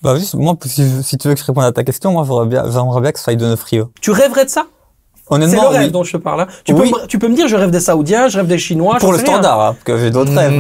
Bah oui, moi, si tu veux que je réponde à ta question, moi, j'aimerais bien que ce soit Aïdon Rio. Tu rêverais de ça? Honnêtement, c'est le rêve oui. dont je te parle. Hein. Oui. Tu peux me dire, je rêve des Saoudiens, je rêve des Chinois. Pour le standard, hein, parce que j'ai d'autres rêves.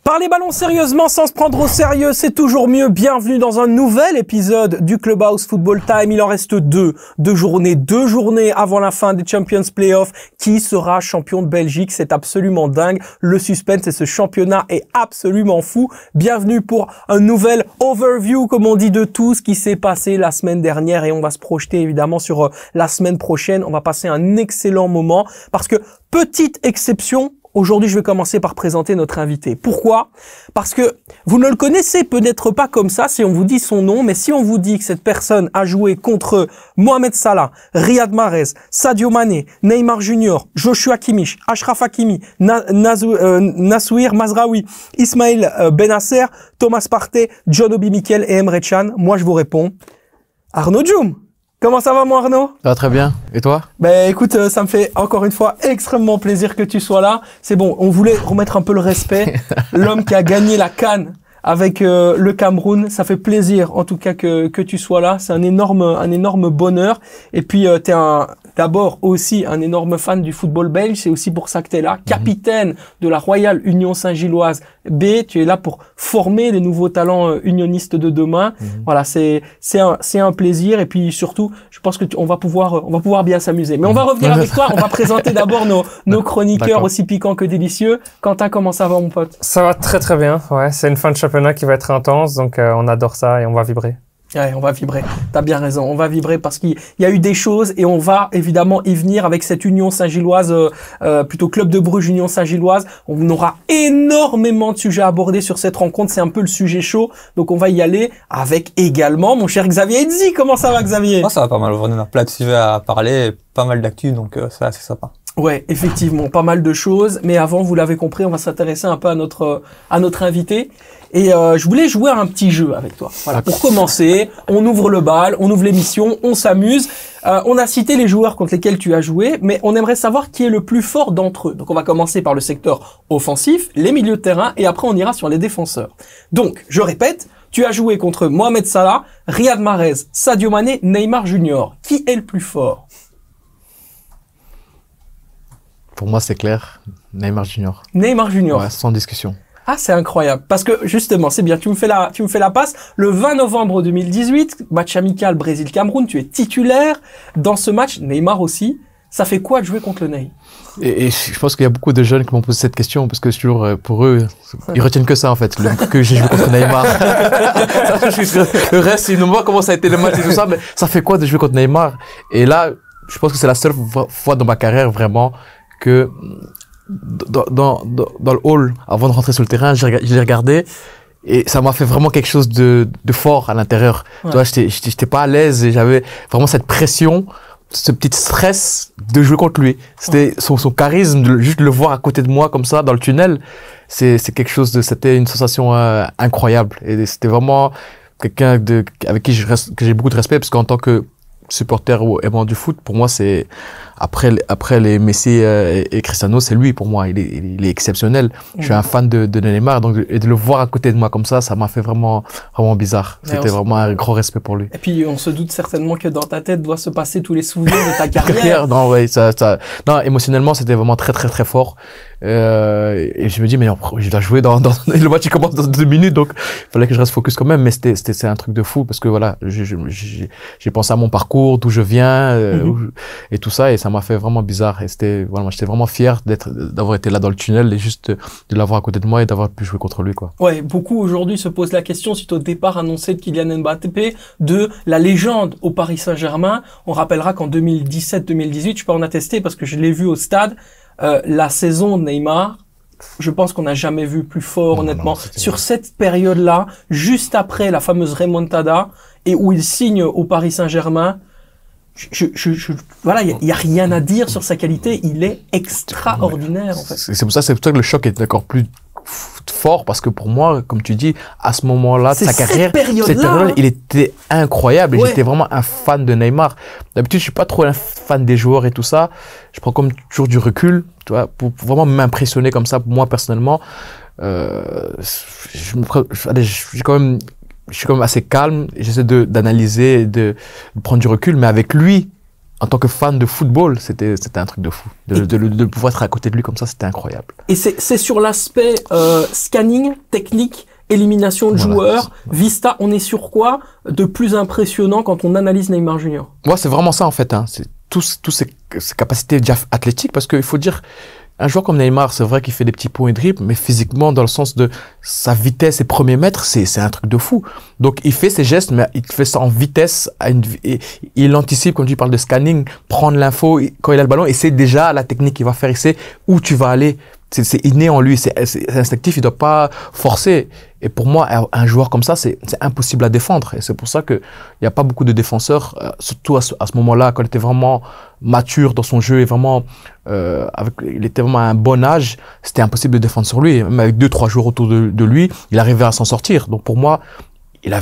Parler ballon sérieusement sans se prendre au sérieux, c'est toujours mieux. Bienvenue dans un nouvel épisode du Clubhouse Football Time. Il en reste deux journées avant la fin des Champions Playoffs. Qui sera champion de Belgique? C'est absolument dingue. Le suspense et ce championnat est absolument fou. Bienvenue pour un nouvel overview, comme on dit, de tout ce qui s'est passé la semaine dernière, et on va se projeter évidemment sur la semaine prochaine. On va passer un excellent moment parce que, petite exception, aujourd'hui, je vais commencer par présenter notre invité. Pourquoi? Parce que vous ne le connaissez peut-être pas comme ça si on vous dit son nom, mais si on vous dit que cette personne a joué contre Mohamed Salah, Riyad Mahrez, Sadio Mané, Neymar Junior, Joshua Kimmich, Achraf Hakimi, Nassouir Mazraoui, Ismaël Benasser, Thomas Partey, John Obi Mikel et Emre Can, moi je vous réponds Arnaud Djoum. Comment ça va, mon Arnaud? Ça va très bien. Et toi? Ben écoute, ça me fait encore une fois extrêmement plaisir que tu sois là. C'est bon, on voulait remettre un peu le respect. L'homme qui a gagné la CAN avec le Cameroun, ça fait plaisir en tout cas que tu sois là. C'est un énorme bonheur. Et puis t'es d'abord aussi un énorme fan du football belge. C'est aussi pour ça que t'es là, capitaine de la Royale Union Saint-Gilloise B. Tu es là pour former les nouveaux talents unionistes de demain. Voilà, c'est un plaisir. Et puis surtout, je pense que on va pouvoir bien s'amuser. Mais on va revenir avec toi. On va présenter d'abord nos chroniqueurs aussi piquants que délicieux. Quentin, comment ça va, mon pote? Ça va très très bien. Ouais, c'est une fin de championnat qui va être intense, donc on adore ça et on va vibrer. Ouais, on va vibrer. T'as bien raison. On va vibrer parce qu'il y a eu des choses et on va évidemment y venir avec cette Union Saint-Gilloise, plutôt Club de Bruges Union Saint-Gilloise. On aura énormément de sujets à aborder sur cette rencontre. C'est un peu le sujet chaud. Donc on va y aller avec également mon cher Xavier Edzi. Comment ça va, Xavier? Ça va pas mal. On a plein de sujets à parler, pas mal d'actu, donc c'est assez sympa. Ouais, effectivement, pas mal de choses. Mais avant, vous l'avez compris, on va s'intéresser un peu à notre invité. Et je voulais jouer à un petit jeu avec toi. Voilà, pour commencer, on ouvre le bal, on ouvre l'émission, on s'amuse. On a cité les joueurs contre lesquels tu as joué, mais on aimerait savoir qui est le plus fort d'entre eux. Donc on va commencer par le secteur offensif, les milieux de terrain, et après on ira sur les défenseurs. Donc, je répète, tu as joué contre Mohamed Salah, Riyad Mahrez, Sadio Mané, Neymar Junior. Qui est le plus fort? Pour moi, c'est clair. Neymar Junior. Neymar Junior. Ouais, sans discussion. Ah, c'est incroyable. Parce que, justement, c'est bien. Tu me fais la passe. Le 20 novembre 2018, match amical Brésil-Cameroun, tu es titulaire. Dans ce match, Neymar aussi. Ça fait quoi de jouer contre le Ney? Et je pense qu'il y a beaucoup de jeunes qui m'ont posé cette question parce que c'est toujours, pour eux, ils retiennent que ça, en fait. Que j'ai joué contre Neymar. Le reste, ils nous voient comment ça a été le match et tout ça, mais ça fait quoi de jouer contre Neymar? Et là, je pense que c'est la seule fois dans ma carrière, vraiment, que dans le hall, avant de rentrer sur le terrain, je l'ai regardé et ça m'a fait vraiment quelque chose de fort à l'intérieur. Ouais. Tu vois, j'étais pas à l'aise et j'avais vraiment cette pression, ce petit stress de jouer contre lui. C'était son charisme, juste le voir à côté de moi comme ça dans le tunnel, c'est quelque chose c'était une sensation incroyable et c'était vraiment quelqu'un avec qui que j'ai beaucoup de respect parce qu'en tant que supporter ou aimant du foot, pour moi c'est après les Messi et Cristiano, c'est lui pour moi, il est exceptionnel. Je suis un fan de Neymar, donc et de le voir à côté de moi comme ça m'a fait vraiment bizarre. C'était vraiment un grand respect pour lui. Et puis on se doute certainement que dans ta tête doit se passer tous les souvenirs de ta carrière. Non, ouais, non, émotionnellement c'était vraiment très très très fort. Et je me dis mais je dois jouer dans le match il commence dans 2 minutes, donc il fallait que je reste focus quand même, mais c'est un truc de fou parce que voilà, j'ai pensé à mon parcours, d'où je viens et tout ça, et ça m'a fait vraiment bizarre et j'étais vraiment fier d'avoir été là dans le tunnel et juste de l'avoir à côté de moi et d'avoir pu jouer contre lui, quoi. Ouais, beaucoup aujourd'hui se posent la question suite au départ annoncé de Kylian Mbappé, de la légende au Paris Saint-Germain. On rappellera qu'en 2017-2018, je peux en attester parce que je l'ai vu au stade, la saison de Neymar, je pense qu'on n'a jamais vu plus fort, honnêtement. Sur cette période-là, juste après la fameuse remontada et où il signe au Paris Saint-Germain, voilà, il y a rien à dire sur sa qualité. Il est extraordinaire, en fait. C'est pour ça que le choc est encore plus fort parce que pour moi, comme tu dis, à ce moment-là de sa carrière, cette période-là, il était incroyable et Ouais. j'étais vraiment un fan de Neymar. D'habitude, je suis pas trop un fan des joueurs et tout ça. Je prends comme toujours du recul, tu vois, pour vraiment m'impressionner comme ça, moi personnellement. Je suis quand même assez calme. J'essaie d'analyser, de prendre du recul, mais avec lui, en tant que fan de football, c'était un truc de fou. De pouvoir être à côté de lui comme ça, c'était incroyable. Et c'est sur l'aspect scanning, technique, élimination de Voilà. joueurs, vista, on est sur quoi de plus impressionnant quand on analyse Neymar Junior? Moi, c'est vraiment ça en fait. Hein. C'est tous ses capacités déjà athlétiques, parce qu'il faut dire, un joueur comme Neymar, c'est vrai qu'il fait des petits ponts et dribbles, mais physiquement, dans le sens de sa vitesse et premiers mètres, c'est un truc de fou. Donc, il fait ses gestes, mais il fait ça en vitesse. Et il anticipe, quand tu parles de scanning, prendre l'info quand il a le ballon, et c'est déjà la technique qu'il va faire, il sait où tu vas aller. C'est inné en lui, c'est instinctif, il doit pas forcer. Et pour moi, un joueur comme ça, c'est impossible à défendre. Et c'est pour ça que il y a pas beaucoup de défenseurs, surtout à ce moment-là, quand il était vraiment mature dans son jeu et vraiment, il était vraiment à un bon âge, c'était impossible de défendre sur lui. Même avec 2-3 joueurs autour de lui, il arrivait à s'en sortir. Donc pour moi, il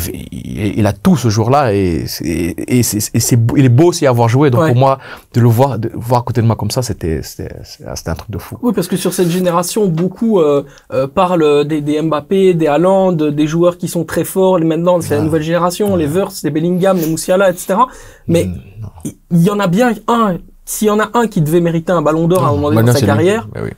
a tout ce jour-là et il est beau aussi à avoir joué. Donc Ouais. pour moi, de le voir à côté de moi comme ça, c'était un truc de fou. Oui, parce que sur cette génération, beaucoup parlent des Mbappé, des Haaland, des joueurs qui sont très forts. Maintenant, c'est la nouvelle génération, les Wirtz, les Bellingham, les Musiala, etc. Mais il y en a bien un. S'il y en a un qui devait mériter un ballon d'or à un moment donné dans sa carrière, Ben oui.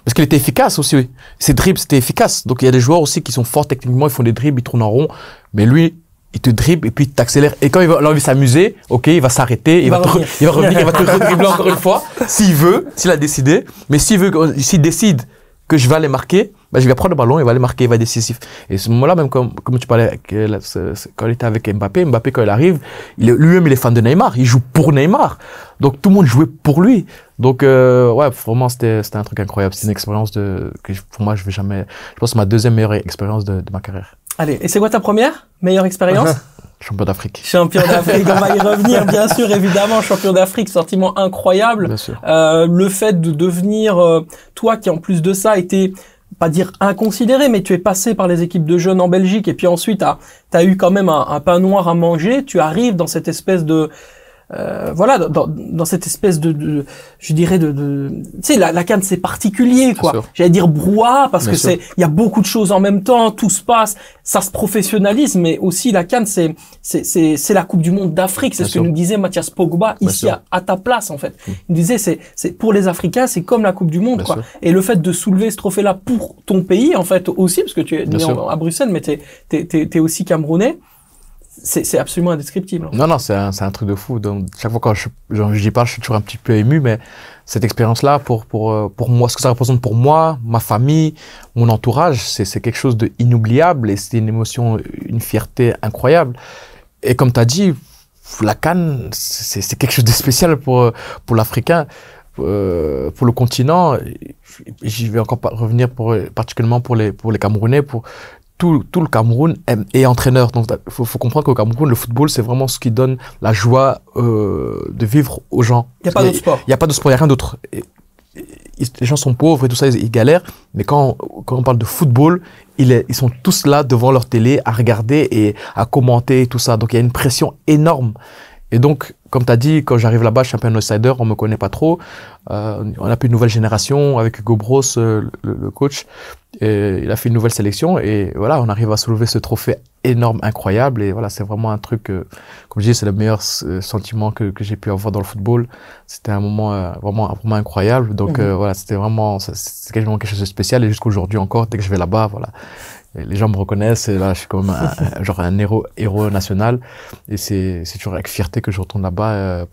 Parce qu'il était efficace aussi, oui. Ses dribbles, c'était efficace. Donc il y a des joueurs aussi qui sont forts techniquement, ils font des dribbles, ils tournent en rond. Mais lui, il te dribble et puis il t'accélère. Et quand il a envie de s'amuser, ok, il va s'arrêter, il va revenir, il va te redribbler encore une fois, s'il veut, s'il a décidé. Mais s'il décide que je vais aller marquer, bah, je vais prendre le ballon, il va aller marquer, il va être décisif. Et ce moment-là, même comme tu parlais, quand il était avec Mbappé, quand il arrive, lui-même, il est fan de Neymar, il joue pour Neymar. Donc tout le monde jouait pour lui. Donc ouais, vraiment, c'était un truc incroyable. C'est une expérience pour moi, je pense que c'est ma deuxième meilleure expérience de ma carrière. allez, et c'est quoi ta première meilleure expérience? Champion d'Afrique. Champion d'Afrique, on va y revenir, bien sûr, évidemment. Champion d'Afrique, sentiment incroyable. Bien sûr. Le fait de devenir, toi qui en plus de ça était, pas dire inconsidéré, mais tu es passé par les équipes de jeunes en Belgique et puis ensuite t'as eu quand même un pain noir à manger. Tu arrives dans cette espèce de voilà, dans cette espèce de je dirais tu sais, la CAN c'est particulier, quoi. sûr. J'allais dire brouhaha parce Bien que sûr. il y a beaucoup de choses en même temps, tout se passe, ça se professionnalise, mais aussi la CAN c'est la Coupe du Monde d'Afrique, c'est Bien ce que sûr. nous disait Mathias Pogba Bien ici sûr. à ta place, en fait. Il disait c'est pour les Africains, c'est comme la Coupe du Monde, Bien quoi. sûr. Et le fait de soulever ce trophée-là pour ton pays, en fait, aussi, parce que tu es Bien né sûr. à Bruxelles, mais t'es aussi camerounais. C'est absolument indescriptible. Non, c'est un truc de fou. Donc, chaque fois quand j'y parle, je suis toujours un petit peu ému, mais cette expérience-là, pour moi, ce que ça représente pour moi, ma famille, mon entourage, c'est quelque chose de inoubliable et c'est une émotion, une fierté incroyable. Et comme tu as dit, la CAN, c'est quelque chose de spécial pour l'Africain, pour le continent. J'y vais encore revenir particulièrement pour les Camerounais, tout le Cameroun est entraîneur. Donc, faut comprendre qu'au Cameroun, le football, c'est vraiment ce qui donne la joie de vivre aux gens. Il n'y a pas d'autre sport. Il n'y a pas de sport, il n'y a rien d'autre. Les gens sont pauvres et tout ça, ils galèrent. Mais quand on parle de football, ils sont tous là devant leur télé à regarder et à commenter et tout ça. Donc, il y a une pression énorme. Et donc, comme tu as dit, quand j'arrive là-bas, je suis un peu un outsider, on me connaît pas trop. On a plus une nouvelle génération avec Hugo Bros, le coach. Et il a fait une nouvelle sélection et voilà, on arrive à soulever ce trophée énorme, incroyable. Et voilà, c'est vraiment un truc, comme je dis, c'est le meilleur sentiment que j'ai pu avoir dans le football. C'était un moment vraiment incroyable. Donc voilà, c'est quasiment quelque chose de spécial. Et jusqu'aujourd'hui encore, dès que je vais là-bas, voilà. Et les gens me reconnaissent et là je suis comme un héros national et c'est toujours avec fierté que je retourne là-bas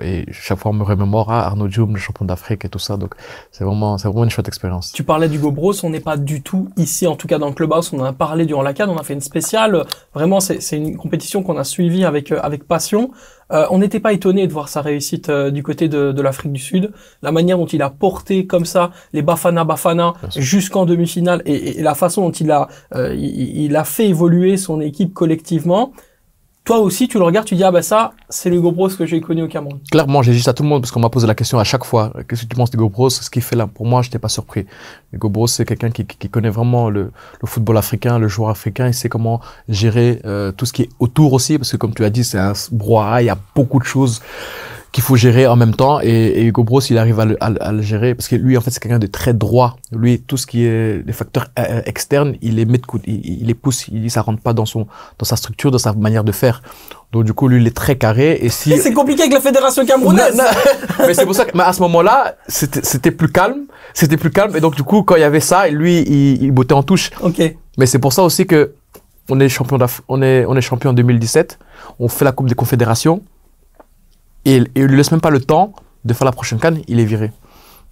et chaque fois on me remémore Arnaud Djoum, le champion d'Afrique et tout ça, donc c'est vraiment une chouette expérience. Tu parlais d'Hugo Bros, on n'est pas du tout ici, en tout cas dans le Clubhouse, on en a parlé durant la CAN, on a fait une spéciale, vraiment c'est une compétition qu'on a suivie avec passion. On n'était pas étonné de voir sa réussite du côté de l'Afrique du Sud, la manière dont il a porté comme ça les Bafana jusqu'en demi-finale et la façon dont il a fait évoluer son équipe collectivement. toi aussi, tu le regardes, tu dis, ah bah ça, c'est l'Hugo Broos que j'ai connu au Cameroun. Clairement, j'ai dit ça à tout le monde parce qu'on m'a posé la question à chaque fois. Qu'est-ce que tu penses d'Hugo Broos? Ce qu'il fait là, pour moi, j'étais pas surpris. Hugo Broos, c'est quelqu'un qui connaît vraiment le football africain, le joueur africain. Il sait comment gérer tout ce qui est autour aussi, parce que comme tu as dit, c'est un brouhaha. Il y a beaucoup de choses qu'il faut gérer en même temps. Et Hugo Broos, il arrive à le gérer parce que lui, en fait, c'est quelqu'un de très droit. Lui, tout ce qui est les facteurs externes, il les met de côté, il les pousse. Ça rentre pas dans sa structure, dans sa manière de faire. Donc du coup, lui, il est très carré. Et si c'est compliqué avec la fédération camerounaise. Non. Mais c'est pour ça que, mais à ce moment-là, c'était plus calme. C'était plus calme. Et donc du coup, quand il y avait ça, lui, il bottait en touche. Ok. Mais c'est pour ça aussi que on est champion on est champion en 2017. On fait la Coupe des Confédérations. Et il lui laisse même pas le temps de faire la prochaine CAN, il est viré.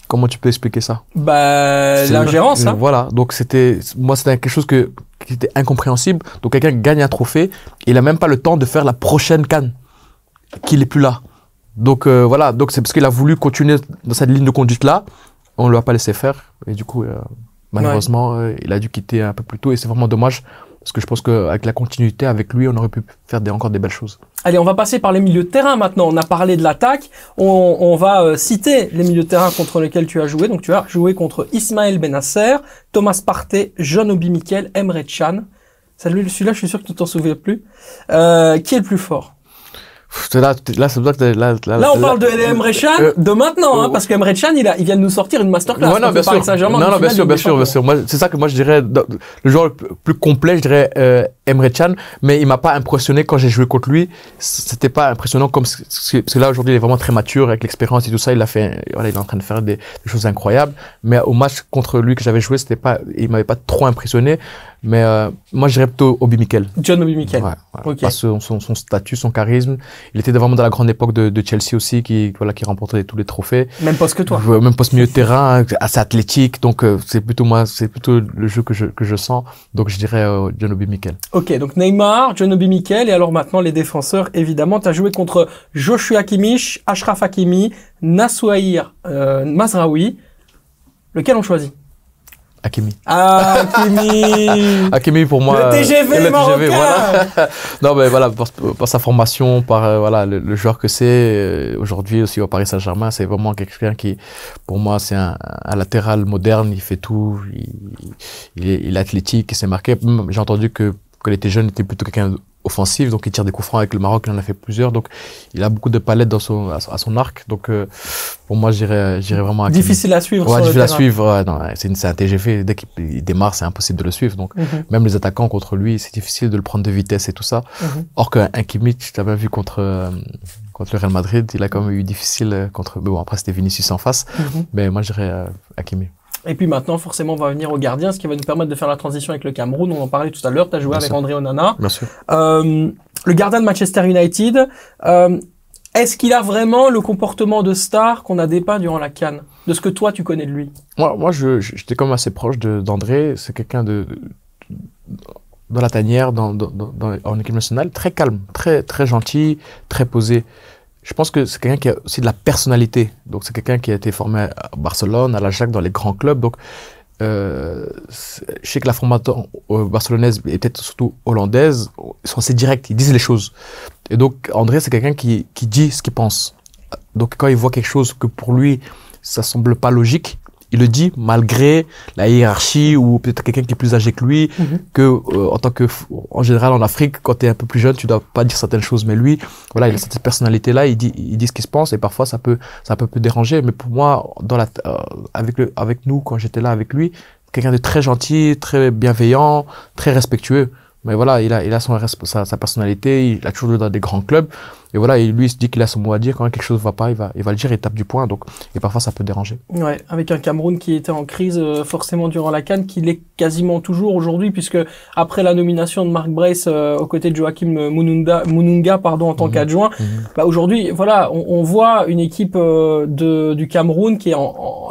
Comment tu peux expliquer ça? Bah, l'ingérence, hein. Voilà. Donc c'était quelque chose qui était incompréhensible. Donc quelqu'un gagne un trophée, il a même pas le temps de faire la prochaine CAN, qu'il est plus là. Donc voilà. Donc c'est parce qu'il a voulu continuer dans cette ligne de conduite là, on lui a pas laissé faire. Et du coup, malheureusement, il a dû quitter un peu plus tôt. Et c'est vraiment dommage. Parce que je pense qu'avec la continuité, avec lui, on aurait pu faire encore des belles choses. Allez, on va passer par les milieux de terrain maintenant. On a parlé de l'attaque. On va citer les milieux de terrain contre lesquels tu as joué. Donc, tu as joué contre Ismaël Benasser, Thomas Partey, John Obi Mikel, Emre Can. Celui-là, je suis sûr que tu t'en souviens plus. Qui est le plus fort? Là, c'est pour ça que là, on parle de Emre Can de maintenant, hein, parce que Emre Can, il vient de nous sortir une masterclass. Ouais, non, bien sûr. Non, bien sûr. Moi, c'est ça que moi, je dirais, le joueur le plus complet, je dirais, Emre Can, mais il m'a pas impressionné quand j'ai joué contre lui. C'était pas impressionnant parce que là, aujourd'hui, il est vraiment très mature avec l'expérience et tout ça. Il est en train de faire des choses incroyables. Mais au match contre lui que j'avais joué, il m'avait pas trop impressionné. Mais moi, je dirais plutôt Obi Mikel. John Obi Mikel. Ouais. Okay. Parce que son statut, son charisme. Il était vraiment dans la grande époque de Chelsea aussi, qui remportait tous les trophées. Même poste que toi. Même poste milieu de terrain, assez athlétique. Donc c'est plutôt le jeu que je sens. Donc je dirais John Obi Mikel. Ok, donc Neymar, John Obi Mikel, et alors maintenant les défenseurs, évidemment. Tu as joué contre Joshua Kimmich, Achraf Hakimi, Nassouaïr Mazraoui. Lequel on choisit? Hakimi. Ah, Hakimi. Hakimi pour moi. Le TGV marocain. Voilà. Non mais voilà, par sa formation, par voilà le joueur que c'est aujourd'hui aussi au Paris Saint-Germain, c'est vraiment quelqu'un qui, pour moi, c'est un latéral moderne. Il fait tout. Il est athlétique, il s'est marqué. J'ai entendu que quand il était jeune, il était plutôt quelqu'un offensif, donc il tire des coups francs avec le Maroc, il en a fait plusieurs, donc il a beaucoup de palettes à son arc, donc pour moi j'irais vraiment Hakimi. Difficile à suivre. Ouais, difficile à suivre, non, c'est un TGV, dès qu'il démarre c'est impossible de le suivre, donc même les attaquants contre lui c'est difficile de le prendre de vitesse et tout ça. Or qu'un Kimmich, tu l'as bien vu contre le Real Madrid, il a quand même eu difficile contre, bon après c'était Vinicius en face, mais moi je dirais Hakimi. Et puis maintenant, forcément, on va venir au gardien, ce qui va nous permettre de faire la transition avec le Cameroun. On en parlait tout à l'heure. Tu as joué avec André Onana. Bien sûr. Le gardien de Manchester United, est-ce qu'il a vraiment le comportement de star qu'on a dépeint durant la CAN? De ce que toi, tu connais de lui? Moi, j'étais quand même assez proche d'André. C'est quelqu'un dans la tanière, en équipe nationale, très calme, très, très gentil, très posé. Je pense que c'est quelqu'un qui a aussi de la personnalité. Donc, c'est quelqu'un qui a été formé à Barcelone, à l'Ajax, dans les grands clubs. Donc, je sais que la formation barcelonaise et peut-être surtout hollandaise, ils sont assez directs, ils disent les choses. Et donc, André, c'est quelqu'un qui dit ce qu'il pense. Donc, quand il voit quelque chose que pour lui, ça semble pas logique, il le dit malgré la hiérarchie ou peut-être quelqu'un qui est plus âgé que lui, en général en Afrique, quand tu es un peu plus jeune, tu dois pas dire certaines choses, mais lui, voilà, il a cette personnalité-là, il dit ce qu'il se pense et parfois ça peut déranger, mais pour moi, avec nous, quand j'étais là avec lui, quelqu'un de très gentil, très bienveillant, très respectueux. Mais voilà, il a sa personnalité, il a toujours joué dans des grands clubs. Et voilà, et lui, il se dit qu'il a son mot à dire. Quand quelque chose ne va pas, il va le dire, il tape du poing. Donc, et parfois, ça peut déranger. Ouais, avec un Cameroun qui était en crise, forcément, durant la CAN, qui l'est quasiment toujours aujourd'hui, puisque après la nomination de Mark Brace, aux côtés de Joachim Mununga, en tant qu'adjoint, bah, aujourd'hui, voilà, on voit une équipe, du Cameroun qui est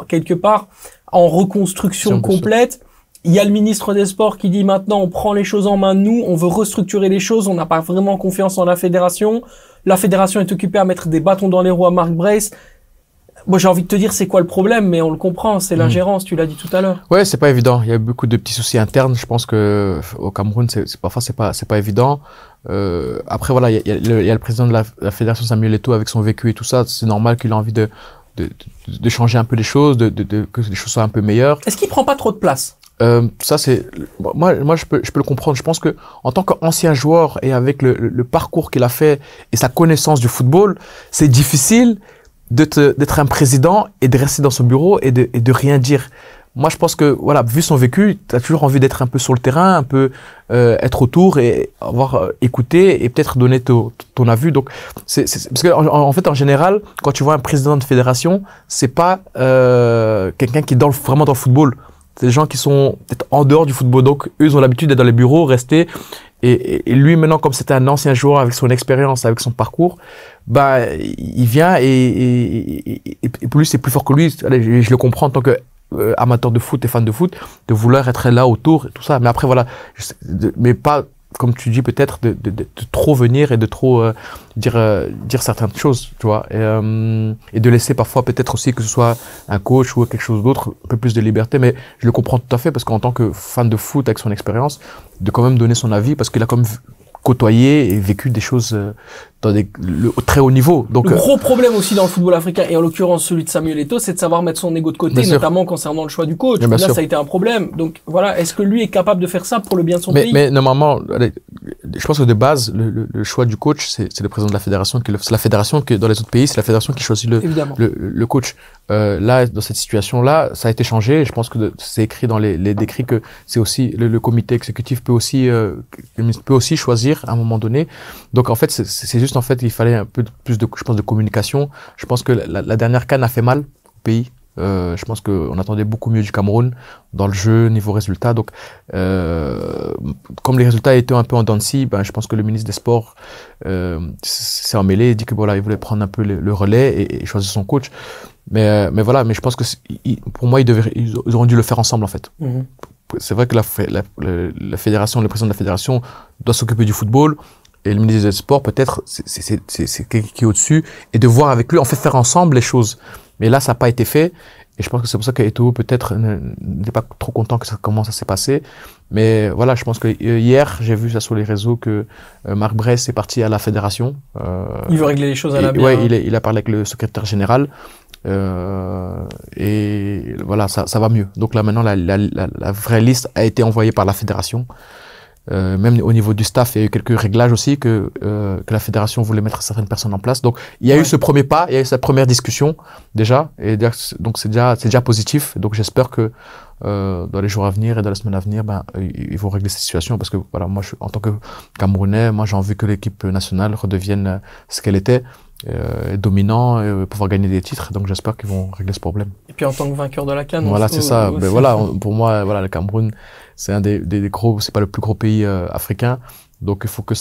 quelque part, en reconstruction complète. Il y a le ministre des Sports qui dit maintenant on prend les choses en main de nous, on veut restructurer les choses, on n'a pas vraiment confiance en la fédération. La fédération est occupée à mettre des bâtons dans les roues à Mark Brace. Bon, j'ai envie de te dire c'est quoi le problème, mais on le comprend, c'est l'ingérence, tu l'as dit tout à l'heure. Ouais, c'est pas évident. Il y a beaucoup de petits soucis internes. Je pense que au Cameroun, parfois c'est pas évident. Après voilà, il y a le président de la fédération, Samuel Eto'o, avec son vécu et tout ça. C'est normal qu'il a envie de changer un peu les choses, que les choses soient un peu meilleures. Est-ce qu'il prend pas trop de place? Ça c'est moi je peux le comprendre. Je pense que en tant qu'ancien joueur et avec le parcours qu'il a fait et sa connaissance du football, c'est difficile d'être un président et de rester dans son bureau et de rien dire. Moi, je pense que, voilà, vu son vécu, tu as toujours envie d'être un peu sur le terrain, un peu être autour et avoir écouté et peut-être donner ton avis. Donc, parce que en fait, en général, quand tu vois un président de fédération, c'est pas quelqu'un qui est vraiment dans le football. C'est des gens qui sont peut-être en dehors du football. Donc, eux, ils ont l'habitude d'être dans les bureaux, rester. Et lui, maintenant, comme c'était un ancien joueur avec son expérience, avec son parcours, bah, il vient et pour lui, c'est plus fort que lui. Allez, je le comprends en tant que amateur de foot et fan de foot, de vouloir être là autour et tout ça. Mais après, voilà, mais pas, comme tu dis, peut-être de trop venir et de trop dire certaines choses, tu vois, et de laisser parfois peut-être aussi que ce soit un coach ou quelque chose d'autre, un peu plus de liberté. Mais je le comprends tout à fait parce qu'en tant que fan de foot avec son expérience, de quand même donner son avis parce qu'il a quand même côtoyé et vécu des choses dans très haut niveau. Donc, le gros problème aussi dans le football africain, et en l'occurrence celui de Samuel Eto'o, c'est de savoir mettre son ego de côté, notamment concernant le choix du coach. Là, ça a été un problème. Donc voilà, est-ce que lui est capable de faire ça pour le bien de son pays? Mais normalement, je pense que de base, le choix du coach, c'est le président de la fédération c'est la fédération qui, dans les autres pays, c'est la fédération qui choisit le coach. Là, dans cette situation-là, ça a été changé. Je pense que c'est écrit dans les décrets que c'est aussi le comité exécutif peut aussi choisir à un moment donné. Donc en fait, c'est juste en fait il fallait un peu plus de, je pense, de communication. Je pense que la dernière CAN a fait mal au pays. Je pense qu'on attendait beaucoup mieux du Cameroun dans le jeu, niveau résultat. Donc, comme les résultats étaient un peu en dents de scie, ben, je pense que le ministre des Sports s'est emmêlé et dit que voilà, il voulait prendre un peu le relais et choisir son coach. Mais voilà, mais je pense que pour moi, ils auraient dû le faire ensemble en fait. Mm-hmm. C'est vrai que la fédération, le président de la fédération doit s'occuper du football. Et le ministre des Sports, peut-être, c'est quelqu'un qui est au-dessus, et de voir avec lui, en fait, faire ensemble les choses. Mais là, ça n'a pas été fait, et je pense que c'est pour ça qu'Eto'o, peut-être, n'est pas trop content comment ça s'est passé. Mais voilà, je pense que hier, j'ai vu ça sur les réseaux que Marc Bress est parti à la fédération. Il veut régler les choses à la bien. Ouais, il a parlé avec le secrétaire général. Et voilà, ça va mieux. Donc là, maintenant, la vraie liste a été envoyée par la fédération. Même au niveau du staff, il y a eu quelques réglages aussi que la fédération voulait mettre certaines personnes en place. Donc il y a eu ce premier pas, il y a eu cette première discussion déjà, et donc c'est déjà positif. Donc j'espère que dans les jours à venir et dans les semaines à venir, ils vont régler cette situation parce que voilà, moi en tant que Camerounais, moi j'ai envie que l'équipe nationale redevienne ce qu'elle était. Dominant pouvoir gagner des titres, donc j'espère qu'ils vont régler ce problème. Et puis en tant que vainqueur de la CAN, voilà, c'est ça. Ben voilà, pour moi, voilà, le Cameroun, c'est un des gros, c'est pas le plus gros pays africain, donc il faut que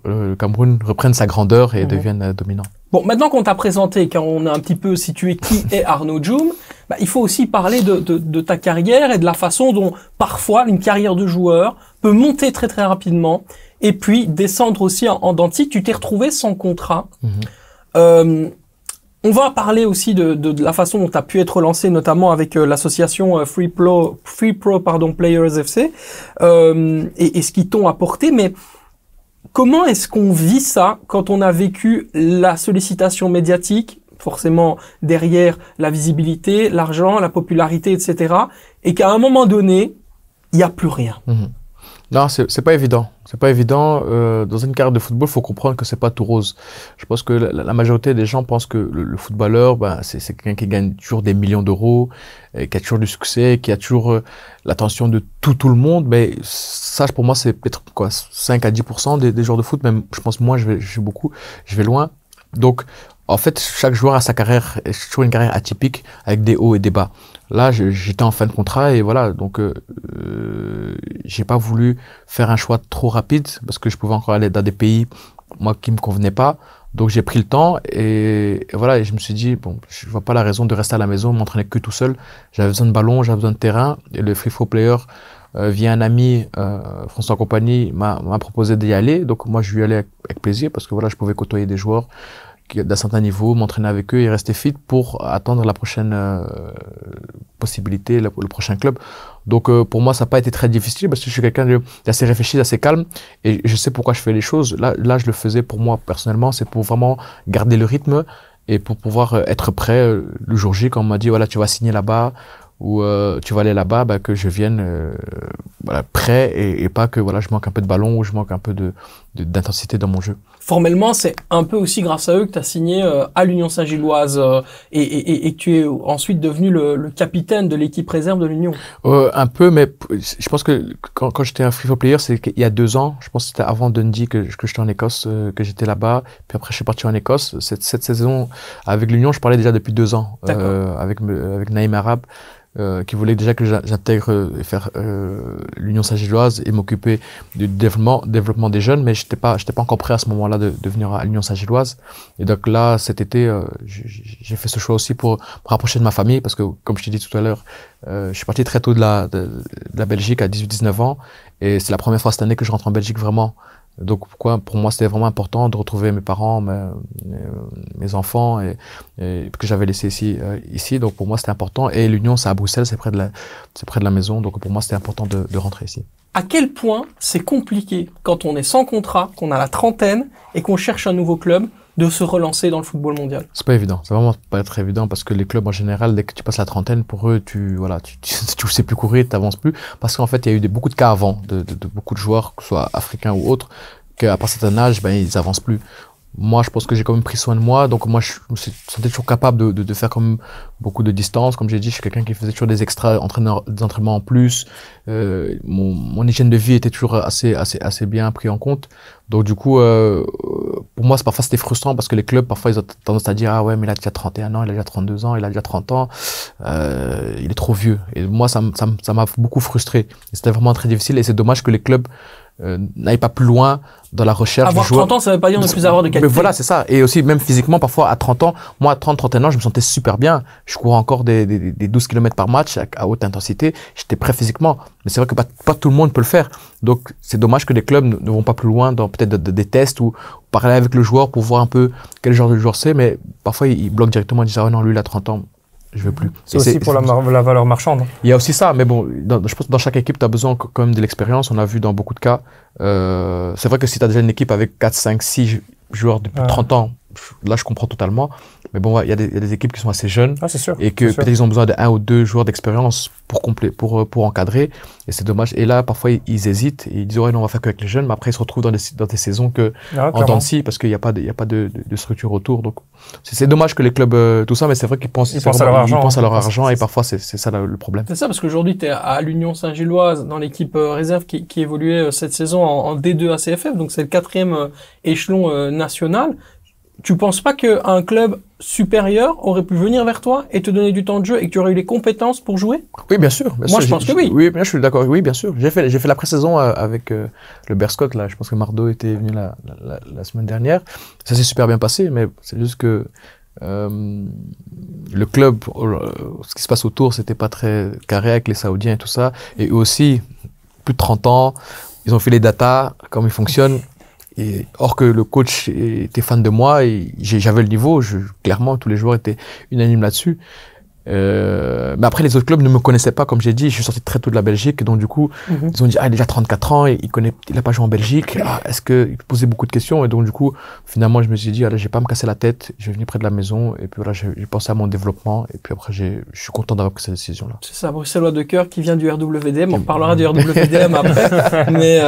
le Cameroun reprenne sa grandeur et devienne dominant. Bon, maintenant qu'on t'a présenté, quand on a un petit peu situé qui est Arnaud Djoum, il faut aussi parler de ta carrière et de la façon dont parfois une carrière de joueur peut monter très très rapidement et puis descendre aussi en dents de scie. Tu t'es retrouvé sans contrat. On va parler aussi de la façon dont tu as pu être lancé, notamment avec l'association Free Pro Players FC et ce qu'ils t'ont apporté. Mais comment est-ce qu'on vit ça quand on a vécu la sollicitation médiatique, forcément derrière la visibilité, l'argent, la popularité, etc. et qu'à un moment donné, il n'y a plus rien? Non, c'est pas évident. C'est pas évident. Dans une carrière de football, faut comprendre que c'est pas tout rose. Je pense que la majorité des gens pensent que le footballeur, c'est quelqu'un qui gagne toujours des millions d'euros, qui a toujours du succès, qui a toujours l'attention de tout le monde. Mais ça, pour moi, c'est peut-être 5 à 10% des joueurs de foot. Même, je pense, moi, je vais loin. Donc, en fait, chaque joueur a sa carrière, c'est toujours une carrière atypique avec des hauts et des bas. Là, j'étais en fin de contrat et voilà, donc j'ai pas voulu faire un choix trop rapide parce que je pouvais encore aller dans des pays moi qui me convenaient pas. Donc j'ai pris le temps et voilà, et je me suis dit bon, je vois pas la raison de rester à la maison, m'entraîner que tout seul. J'avais besoin de ballon, j'avais besoin de terrain et le Free Pro Player via un ami François Compagnie m'a proposé d'y aller. Donc moi je lui allais avec plaisir parce que voilà, je pouvais côtoyer des joueurs d'un certain niveau, m'entraîner avec eux et rester fit pour attendre la prochaine possibilité, le prochain club. Donc pour moi, ça n'a pas été très difficile parce que je suis quelqu'un d'assez réfléchi, d'assez calme et je sais pourquoi je fais les choses. Là, je le faisais pour moi personnellement, c'est pour vraiment garder le rythme et pour pouvoir être prêt le jour J quand on m'a dit voilà, tu vas signer là-bas ou tu vas aller là-bas, bah, que je vienne voilà, prêt et pas que voilà, je manque un peu de ballon ou je manque un peu d'intensité dans mon jeu. Formellement, c'est un peu aussi grâce à eux que tu as signé à l'Union Saint-Gilloise et que tu es ensuite devenu le capitaine de l'équipe réserve de l'Union. Un peu, mais je pense que quand j'étais un free-for player, c'est il y a 2 ans, je pense que c'était avant Dundee que j'étais en Écosse, que j'étais là-bas, puis après je suis parti en Écosse. Cette saison avec l'Union, je parlais déjà depuis 2 ans avec Naïm Arab. Qui voulait déjà que j'intègre et faire l'Union Saint-Gilloise et m'occuper du développement des jeunes, mais j'étais pas encore prêt à ce moment-là de venir à l'Union Saint-Gilloise. Et donc là, cet été, j'ai fait ce choix aussi pour me rapprocher de ma famille, parce que comme je t'ai dit tout à l'heure, je suis parti très tôt de la Belgique à 18-19 ans, et c'est la première fois cette année que je rentre en Belgique vraiment. Donc pour moi c'était vraiment important de retrouver mes parents, mes enfants et que j'avais laissé ici. Donc pour moi c'était important, et l'Union c'est à Bruxelles, c'est près de la maison, donc pour moi c'était important de rentrer ici. À quel point c'est compliqué quand on est sans contrat, qu'on a la trentaine et qu'on cherche un nouveau club de se relancer dans le football mondial? C'est pas évident, c'est vraiment pas très évident, parce que les clubs en général, dès que tu passes la trentaine, pour eux, tu sais plus courir, t'avances plus, parce qu'en fait il y a eu beaucoup de cas avant de beaucoup de joueurs, que ce soit africains ou autres, qu'à un certain âge, ben ils avancent plus. Moi, je pense que j'ai quand même pris soin de moi, donc moi je me sentais toujours capable de faire quand même beaucoup de distance. Comme j'ai dit, je suis quelqu'un qui faisait toujours des extra des entraînements en plus. Mon hygiène de vie était toujours assez bien pris en compte. Donc du coup, pour moi, parfois c'était frustrant, parce que les clubs, parfois, ils ont tendance à dire ah ouais, mais il a déjà 31 ans, il a déjà 32 ans, il a déjà 30 ans, il est trop vieux. Et moi, ça m'a beaucoup frustré. C'était vraiment très difficile, et c'est dommage que les clubs n'aille pas plus loin dans la recherche du joueur. Avoir 30 ans, ça veut pas dire ne plus avoir de qualité. Mais voilà, c'est ça. Et aussi, même physiquement, parfois, à 30 ans, moi, à 31 ans, je me sentais super bien. Je courais encore des 12 km par match à haute intensité. J'étais prêt physiquement. Mais c'est vrai que pas tout le monde peut le faire. Donc, c'est dommage que les clubs ne vont pas plus loin dans peut-être des tests ou parler avec le joueur pour voir un peu quel genre de joueur c'est. Mais parfois, ils bloquent directement, ils disent ah ouais, non, lui, il a 30 ans. Je veux plus. C'est aussi pour la valeur marchande. Il y a aussi ça, mais bon, je pense que dans chaque équipe, tu as besoin quand même de l'expérience. On a vu dans beaucoup de cas. C'est vrai que si tu as déjà une équipe avec 4, 5, 6 joueurs depuis 30 ans, là, je comprends totalement. Mais bon, il y a des équipes qui sont assez jeunes. Ah, c'est sûr. Et que peut-être ils ont besoin de 1 ou 2 joueurs d'expérience pour encadrer. Et c'est dommage. Et là, parfois, ils hésitent. Et ils disent, ouais, non, on va faire qu'avec les jeunes. Mais après, ils se retrouvent dans des saisons en temps de scie, parce qu'il n'y a pas de structure autour. Donc, c'est dommage que les clubs, tout ça, mais c'est vrai qu'ils pensent à leur argent. Et parfois, c'est ça le problème. C'est ça, parce qu'aujourd'hui, tu es à l'Union Saint-Gilloise, dans l'équipe réserve qui évoluait cette saison en D2 ACFF. Donc, c'est le 4e échelon national. Tu penses pas qu'un club supérieur aurait pu venir vers toi et te donner du temps de jeu et que tu aurais eu les compétences pour jouer? Oui, bien sûr. Moi, je pense que oui. Oui, bien, je suis d'accord. Oui, bien sûr. J'ai fait la pré-saison avec le Berscott, là. Je pense que Mardo était venu la semaine dernière. Ça s'est super bien passé, mais c'est juste que le club, ce qui se passe autour, c'était pas très carré avec les Saoudiens et tout ça. Et eux aussi, plus de 30 ans, ils ont fait les datas, comment ils fonctionnent. Et or que le coach était fan de moi et j'avais le niveau, clairement tous les joueurs étaient unanimes là-dessus. Mais après les autres clubs ne me connaissaient pas, comme j'ai dit, je suis sorti très tôt de la Belgique, et donc du coup ils ont dit ah, il a déjà 34 ans et il a pas joué en Belgique, est-ce que il posait beaucoup de questions, et donc du coup finalement je me suis dit allez, je vais pas me casser la tête, je vais venir près de la maison, et puis voilà, j'ai pensé à mon développement, et puis après je suis content d'avoir pris cette décision là. C'est ça, bruxellois de cœur qui vient du RWDM, on parlera du RWDM après, mais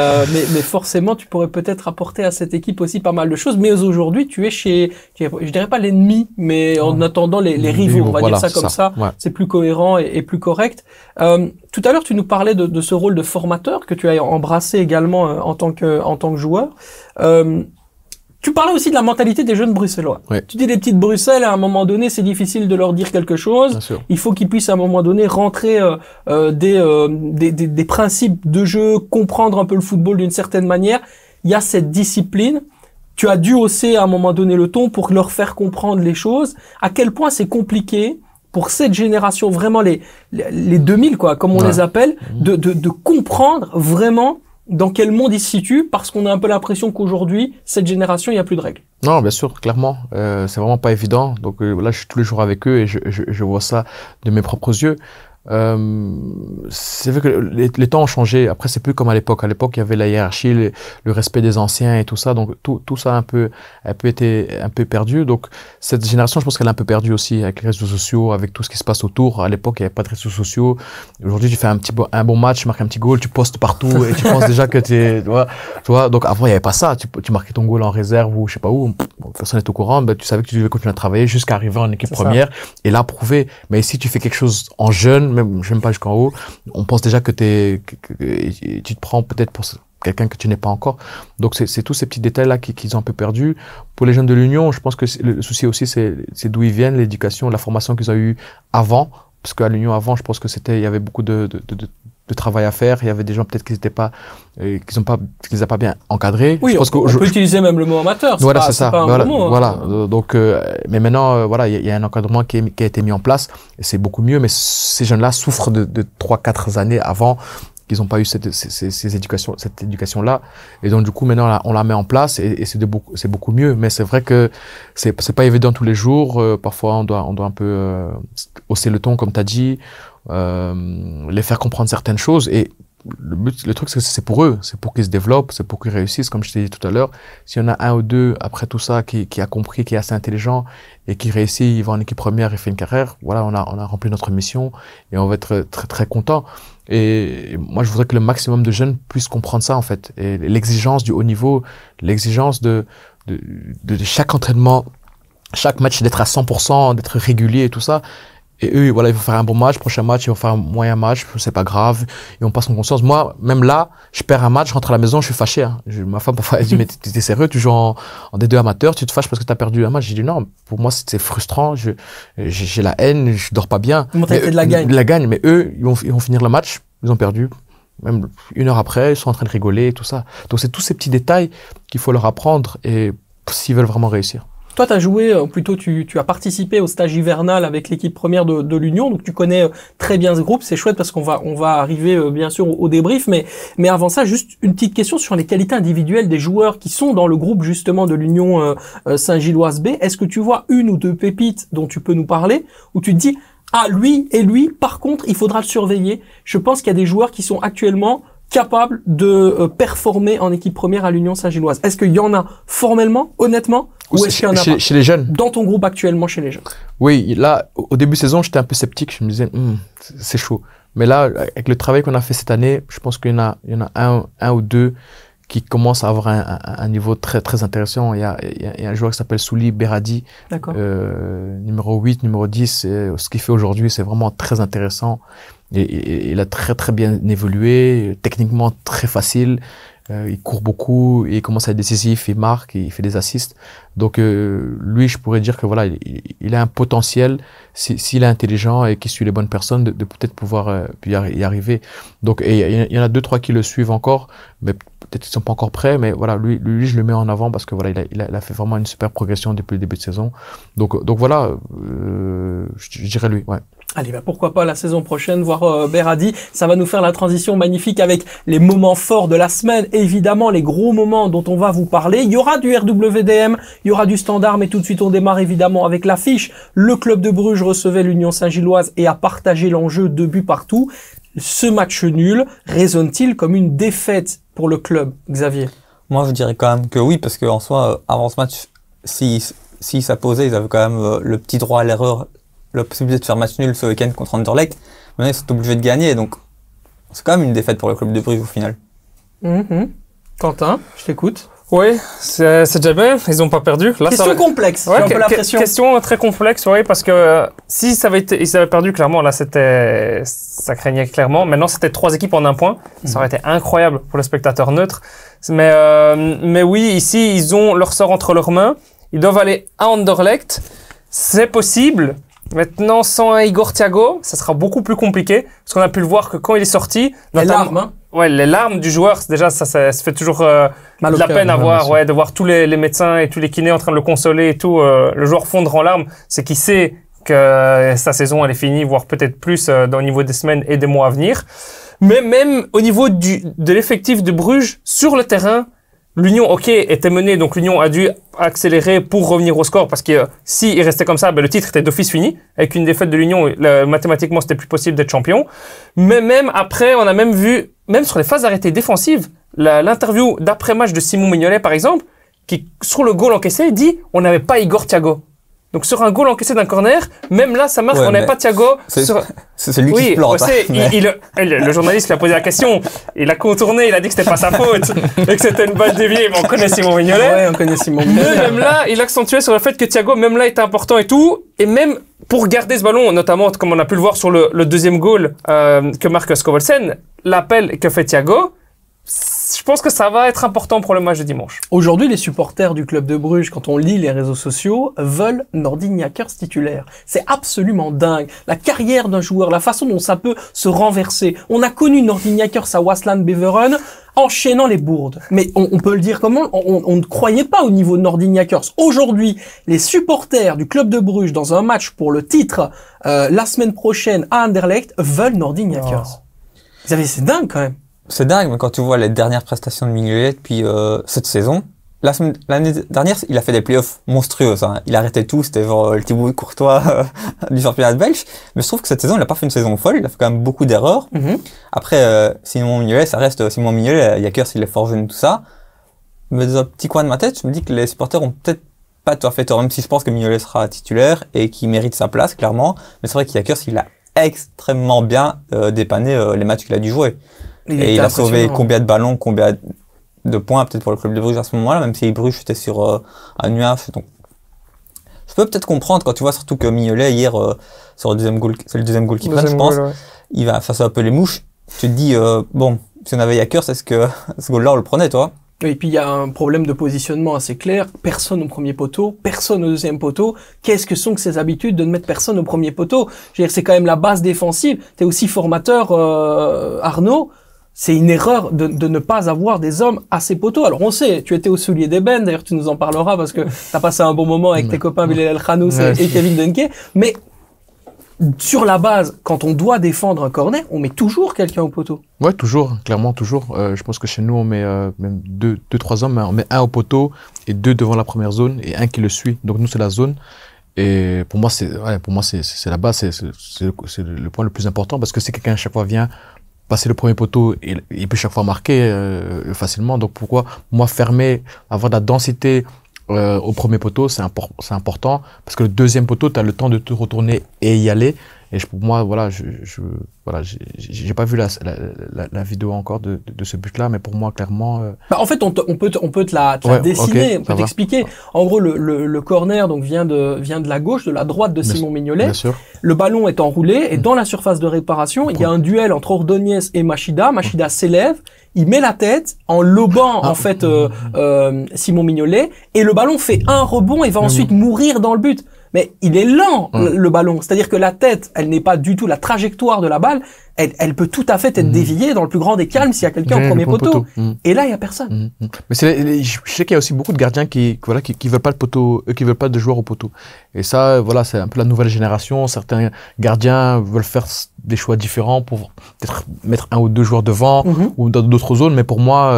forcément tu pourrais peut-être apporter à cette équipe aussi pas mal de choses, mais aujourd'hui tu es chez, je dirais pas l'ennemi, mais en attendant les rivaux, on va dire ça comme ça. Ouais. C'est plus cohérent et plus correct. Tout à l'heure, tu nous parlais de ce rôle de formateur que tu as embrassé également en tant que joueur. Tu parlais aussi de la mentalité des jeunes bruxellois. Ouais. Tu dis les petites Bruxelles, à un moment donné, c'est difficile de leur dire quelque chose. Il faut qu'ils puissent à un moment donné rentrer des principes de jeu, comprendre un peu le football d'une certaine manière. Il y a cette discipline. Tu as dû hausser à un moment donné le ton pour leur faire comprendre les choses. À quel point c'est compliqué pour cette génération, vraiment les 2000, quoi, comme on les appelle, de comprendre vraiment Dans quel monde il se situe? Parce qu'on a un peu l'impression qu'aujourd'hui, cette génération, il n'y a plus de règles. Non, bien sûr, clairement. C'est vraiment pas évident. Donc là, je suis tous les jours avec eux et je vois ça de mes propres yeux. C'est vrai que les temps ont changé. Après, c'est plus comme à l'époque. À l'époque, il y avait la hiérarchie, le respect des anciens et tout ça. Donc tout ça a un peu été un peu perdu. Donc cette génération, je pense qu'elle a un peu perdu aussi avec les réseaux sociaux, avec tout ce qui se passe autour. À l'époque, il n'y avait pas de réseaux sociaux. Aujourd'hui, tu fais un bon match, tu marques un petit goal, tu postes partout et tu penses déjà que tu vois. Donc avant, il n'y avait pas ça. Tu marquais ton goal en réserve ou je sais pas où. Personne n'est au courant. Ben, tu savais que tu devais continuer à travailler jusqu'à arriver en équipe première et là prouver. Mais ici, tu fais quelque chose en jeune, même pas jusqu'en haut, on pense déjà que tu te prends peut-être pour quelqu'un que tu n'es pas encore. Donc c'est tous ces petits détails là qu'ils ont un peu perdu. Pour les jeunes de l'Union, je pense que le souci aussi c'est d'où ils viennent, l'éducation, la formation qu'ils ont eu avant, parce qu'à l'Union avant, je pense que il y avait beaucoup de travail à faire. Il y avait des gens peut-être qu'ils les a pas bien encadrés. Oui, on peut utiliser même le mot amateur. Voilà, c'est ça. Voilà. Hein. Donc, mais maintenant, voilà, il y a un encadrement qui a été mis en place et c'est beaucoup mieux. Mais ces jeunes-là souffrent de 3-4 années avant qu'ils n'ont pas eu cette éducation-là. Et donc, du coup, maintenant, on la met en place et c'est beaucoup mieux. Mais c'est vrai que c'est pas évident tous les jours. Parfois, on doit un peu hausser le ton, comme tu as dit. Les faire comprendre certaines choses et le truc c'est pour eux, c'est pour qu'ils se développent, c'est pour qu'ils réussissent, comme je t'ai dit tout à l'heure. S'il y en a un ou deux après tout ça qui a compris, qui est assez intelligent et qui réussit, il va en équipe première et fait une carrière, voilà, on a rempli notre mission et on va être très très content. Et moi je voudrais que le maximum de jeunes puissent comprendre ça en fait, et l'exigence du haut niveau, l'exigence de chaque entraînement, chaque match d'être à 100%, d'être régulier et tout ça. Et eux, voilà, ils vont faire un bon match, prochain match, ils vont faire un moyen match, c'est pas grave, et on passe en conscience. Moi, même là, je perds un match, je rentre à la maison, je suis fâché, hein. Ma femme, parfois, elle dit, mais t'es sérieux, tu joues en D2 amateur, tu te fâches parce que t'as perdu un match. J'ai dit, non, pour moi, c'est frustrant, j'ai la haine, je dors pas bien. Mentalité de la gagne. De la gagne, mais eux, ils vont finir le match, ils ont perdu. Même 1 heure après, ils sont en train de rigoler et tout ça. Donc, c'est tous ces petits détails qu'il faut leur apprendre et s'ils veulent vraiment réussir. Toi, tu as joué, plutôt tu as participé au stage hivernal avec l'équipe première de l'Union, donc tu connais très bien ce groupe. C'est chouette parce qu'on va arriver bien sûr au débrief, mais avant ça, juste une petite question sur les qualités individuelles des joueurs qui sont dans le groupe justement de l'Union Saint-Gilloise B. Est-ce que tu vois une ou deux pépites dont tu peux nous parler, où tu te dis ah lui, par contre, il faudra le surveiller. Je pense qu'il y a des joueurs qui sont actuellement capables de performer en équipe première à l'Union Saint-Gilloise. Est-ce qu'il y en a formellement, honnêtement, ou est-ce qu'il y en a pas chez les jeunes? Dans ton groupe actuellement chez les jeunes? Oui, là, au début de saison, j'étais un peu sceptique. Je me disais, c'est chaud. Mais là, avec le travail qu'on a fait cette année, je pense qu'il y en a un ou deux qui commencent à avoir un niveau très très intéressant. Il y a un joueur qui s'appelle Souli Beradi, numéro 8, numéro 10. Ce qu'il fait aujourd'hui, c'est vraiment très intéressant. Et il a très très bien évolué, techniquement très facile. Il court beaucoup, il commence à être décisif, il marque, il fait des assists. Donc lui, je pourrais dire que voilà, il a un potentiel s'il est intelligent et qu'il suit les bonnes personnes de peut-être pouvoir y arriver. Donc il y en a 2-3 qui le suivent encore, mais peut-être qu'ils sont pas encore prêts. Mais voilà, lui je le mets en avant parce que voilà, il a fait vraiment une super progression depuis le début de saison. Donc voilà, je dirais lui, ouais. Allez, pourquoi pas la saison prochaine voir Beradi. Ça va nous faire la transition magnifique avec les moments forts de la semaine. Et évidemment, les gros moments dont on va vous parler. Il y aura du RWDM, il y aura du Standard, mais tout de suite on démarre évidemment avec l'affiche. Le club de Bruges recevait l'Union Saint-Gilloise et a partagé l'enjeu 2 buts partout. Ce match nul résonne-t-il comme une défaite pour le club, Xavier? Moi, je dirais quand même que oui, parce qu'en soi, avant ce match, si ça posait, ils avaient quand même le petit droit à l'erreur, la possibilité de faire match nul ce week-end contre Anderlecht. Maintenant, ils sont obligés de gagner, donc c'est quand même une défaite pour le club de Bruges au final. Quentin, je t'écoute. Oui, c'est déjà bien, ils n'ont pas perdu. Là, question complexe, j'ai un peu la pression. Question très complexe, oui, parce que si ils avaient perdu clairement, là ça craignait clairement. Maintenant, c'était 3 équipes en 1 point. Ça aurait été incroyable pour le spectateur neutre. Mais oui, ici, ils ont leur sort entre leurs mains. Ils doivent aller à Anderlecht. C'est possible. Maintenant, sans Igor Thiago, ça sera beaucoup plus compliqué. Parce qu'on a pu le voir que quand il est sorti... Les larmes, hein. Ouais, les larmes du joueur, déjà, ça fait toujours de la peine à voir. Ouais, de voir tous les médecins et tous les kinés en train de le consoler et tout. Le joueur fondre en larmes, c'est qu'il sait que sa saison, elle est finie, voire peut-être plus au niveau des semaines et des mois à venir. Mais même au niveau de l'effectif de Bruges sur le terrain, l'Union, ok, était menée, donc l'Union a dû accélérer pour revenir au score parce que si il restait comme ça, le titre était d'office fini. Avec une défaite de l'Union, mathématiquement, c'était plus possible d'être champion. Mais même après, on a même vu, même sur les phases d'arrêté défensives, l'interview d'après-match de Simon Mignolet, par exemple, qui, sur le goal encaissé, dit « On n'avait pas Igor Thiago ». Donc sur un goal encaissé d'un corner, même là ça marche, on n'avait pas Thiago. C'est lui qui se plante. Le journaliste qui a posé la question, il a contourné, il a dit que c'était pas sa faute et que c'était une balle déviée, mais on connaît Simon Mignolet. Ouais, on connaît Simon Mignolet. Même là, il accentuait sur le fait que Thiago, même là, était important et tout. Et même pour garder ce ballon, notamment comme on a pu le voir sur le deuxième goal que marque Skovlsen, l'appel que fait Thiago, je pense que ça va être important pour le match de dimanche. Aujourd'hui, les supporters du club de Bruges, quand on lit les réseaux sociaux, veulent Nordin Jækers titulaire. C'est absolument dingue. La carrière d'un joueur, la façon dont ça peut se renverser. On a connu Nordin Jækers à Waasland Beveren enchaînant les bourdes. Mais on peut le dire comment, on ne croyait pas au niveau de Nordin Jækers. Aujourd'hui, les supporters du club de Bruges dans un match pour le titre la semaine prochaine à Anderlecht veulent Nordin Jækers. C'est dingue quand même. C'est dingue, mais quand tu vois les dernières prestations de Mignolet depuis cette saison, l'année dernière, il a fait des playoffs monstrueuses. Hein. Il arrêtait tout, c'était genre le Thibaut Courtois du championnat belge. Mais je trouve que cette saison, il n'a pas fait une saison folle. Il a fait quand même beaucoup d'erreurs. Après, Simon Mignolet, ça reste Simon Mignolet. Jækers, il est fort jeune, tout ça. Mais dans un petit coin de ma tête, je me dis que les supporters ont peut-être pas tout à fait tort, même si je pense que Mignolet sera titulaire et qu'il mérite sa place, clairement. Mais c'est vrai que Jækers, il a extrêmement bien dépanné les matchs qu'il a dû jouer. Et il a sauvé combien de ballons, combien de points peut-être pour le club de Bruges à ce moment-là, même si Bruges était sur un nuage. Donc, je peux peut-être comprendre quand tu vois surtout que Mignolet hier sur le deuxième goal, c'est le deuxième goal qu'il prend, je pense. Ouais. Il va face à un peu les mouches. Tu te dis bon, si on avait Jækers, est-ce que ce goal-là on le prenait, toi? Et puis il y a un problème de positionnement assez clair. Personne au premier poteau, personne au deuxième poteau. Qu'est-ce que sont que ces habitudes de ne mettre personne au premier poteau? Je veux dire, c'est quand même la base défensive. T'es aussi formateur, Arnaud. C'est une erreur de ne pas avoir des hommes à ces poteaux. Alors on sait, tu étais au soulier d'ébène, d'ailleurs tu nous en parleras parce que t'as passé un bon moment avec tes copains Bilal El Khanous et Kevin Denke. Mais sur la base, quand on doit défendre un corner, on met toujours quelqu'un au poteau. Ouais, toujours, clairement toujours. Je pense que chez nous on met même deux, trois hommes, on met un au poteau et deux devant la première zone et un qui le suit. Donc nous c'est la zone. Et pour moi c'est la base, c'est le point le plus important parce que si quelqu'un à chaque fois vient passer le premier poteau et il peut chaque fois marquer facilement. Donc pourquoi moi fermer, avoir de la densité au premier poteau, c'est important parce que le deuxième poteau, tu as le temps de te retourner et y aller. Et pour moi, voilà, j'ai pas vu la vidéo encore de ce but-là, mais pour moi, clairement. En fait, on peut te la dessiner, on peut t'expliquer. En gros, le corner donc vient de la gauche, de la droite de Simon Mignolet. Bien sûr. Le ballon est enroulé et dans la surface de réparation, il y a un duel entre Ordóñez et Machida. Machida s'élève, il met la tête en lobant en fait Simon Mignolet et le ballon fait un rebond et va ensuite mourir dans le but. Mais il est lent, le ballon. C'est-à-dire que la tête, elle n'est pas du tout la trajectoire de la balle. Elle peut tout à fait être déviée dans le plus grand des calmes s'il y a quelqu'un au premier poteau. Et là, il y a personne. Mais je sais qu'il y a aussi beaucoup de gardiens qui veulent pas le poteau, qui veulent pas de joueurs au poteau. Et ça, voilà, c'est un peu la nouvelle génération. Certains gardiens veulent faire des choix différents pour peut-être mettre un ou deux joueurs devant ou dans d'autres zones. Mais pour moi,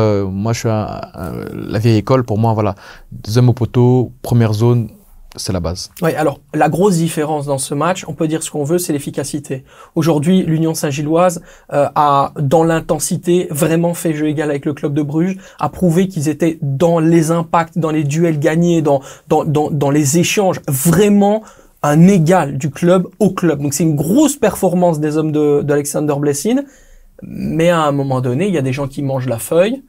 je suis la vieille école. Pour moi, voilà, deux hommes au poteau, première zone. C'est la base. Oui, alors la grosse différence dans ce match, on peut dire ce qu'on veut, c'est l'efficacité. Aujourd'hui, l'Union Saint-Gilloise a, dans l'intensité, vraiment fait jeu égal avec le club de Bruges, a prouvé qu'ils étaient dans les impacts, dans les duels gagnés, dans les échanges, vraiment un égal du club au club. Donc c'est une grosse performance des hommes d'Alexander Blessin, mais à un moment donné, il y a des gens qui mangent la feuille.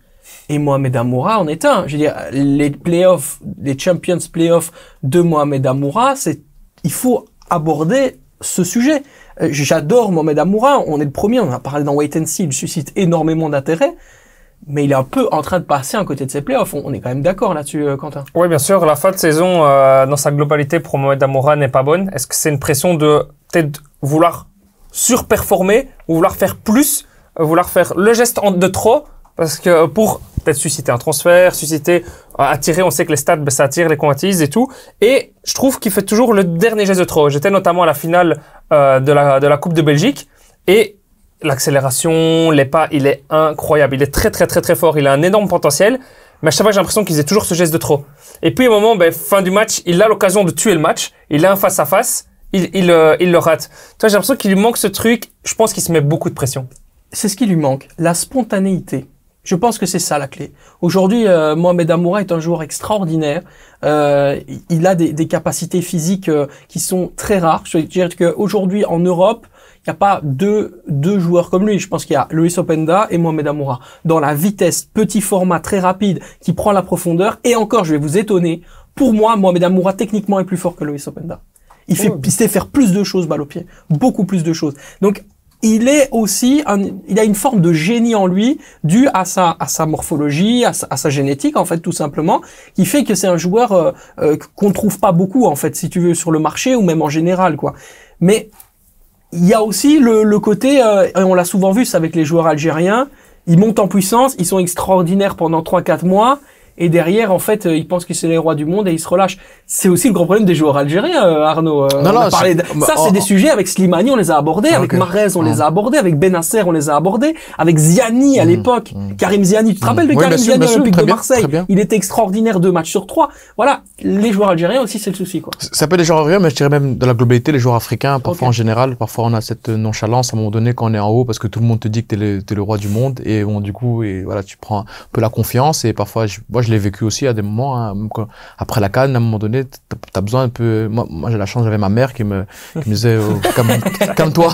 Et Mohamed Amoura en est un. Je veux dire, les playoffs, les Champions Playoffs de Mohamed Amoura, il faut aborder ce sujet. J'adore Mohamed Amoura. On est le premier. On en a parlé dans Wait and See. Il suscite énormément d'intérêt. Mais il est un peu en train de passer à côté de ses playoffs. On est quand même d'accord là-dessus, Quentin. Oui, bien sûr. La fin de saison, dans sa globalité, pour Mohamed Amoura n'est pas bonne. Est-ce que c'est une pression de peut-être vouloir surperformer, ou vouloir faire plus, vouloir faire le geste de trop? Parce que pour peut-être susciter un transfert, attirer, on sait que les stades, ça attire les convoitises et tout. Et je trouve qu'il fait toujours le dernier geste de trop. J'étais notamment à la finale de la Coupe de Belgique et l'accélération, les pas, il est incroyable. Il est très, très, très, très fort. Il a un énorme potentiel. Mais à chaque fois, j'ai l'impression qu'il faisait toujours ce geste de trop. Et puis, au moment, fin du match, il a l'occasion de tuer le match. Il a un face-à-face. Il le rate. Toi, j'ai l'impression qu'il lui manque ce truc. Je pense qu'il se met beaucoup de pression. C'est ce qui lui manque. La spontanéité. Je pense que c'est ça la clé. Aujourd'hui, Mohamed Amoura est un joueur extraordinaire. Il a des capacités physiques qui sont très rares. Je veux dire qu'aujourd'hui, en Europe, il n'y a pas deux joueurs comme lui. Je pense qu'il y a Loïs Openda et Mohamed Amoura. Dans la vitesse, petit format, très rapide, qui prend la profondeur. Et encore, je vais vous étonner, pour moi, Mohamed Amoura, techniquement, est plus fort que Loïs Openda. Il sait faire plus de choses balle au pied. Beaucoup plus de choses. Donc, il est aussi il a une forme de génie en lui, due à sa morphologie, à sa génétique, en fait, tout simplement, qui fait que c'est un joueur qu'on trouve pas beaucoup, en fait, si tu veux, sur le marché ou même en général, quoi. Mais il y a aussi le côté, et on l'a souvent vu, c'est avec les joueurs algériens, ils montent en puissance, ils sont extraordinaires pendant 3-4 mois, et derrière, en fait, ils pensent que c'est les rois du monde et ils se relâchent. C'est aussi le grand problème des joueurs algériens, Arnaud. C'est des sujets avec Slimani, on les a abordés, avec Mahrez, on les a abordés, avec Benasser, on les a abordés, avec Ziani à l'époque, Karim Ziani. Tu te rappelles de Karim Ziani à l'Olympique de Marseille? Il était extraordinaire 2 matchs sur 3. Voilà, les joueurs algériens aussi, c'est le souci, quoi. Ça peut être les joueurs algériens, mais je dirais même de la globalité, les joueurs africains, parfois en général, parfois on a cette nonchalance à un moment donné quand on est en haut, parce que tout le monde te dit que t'es le roi du monde, et bon, du coup, voilà, tu prends un peu la confiance, et parfois, moi, je l'ai vécu aussi à des moments, hein, même après la CAN, à un moment donné, t'as besoin un peu, moi j'ai la chance, j'avais ma mère qui me disait, calme-toi,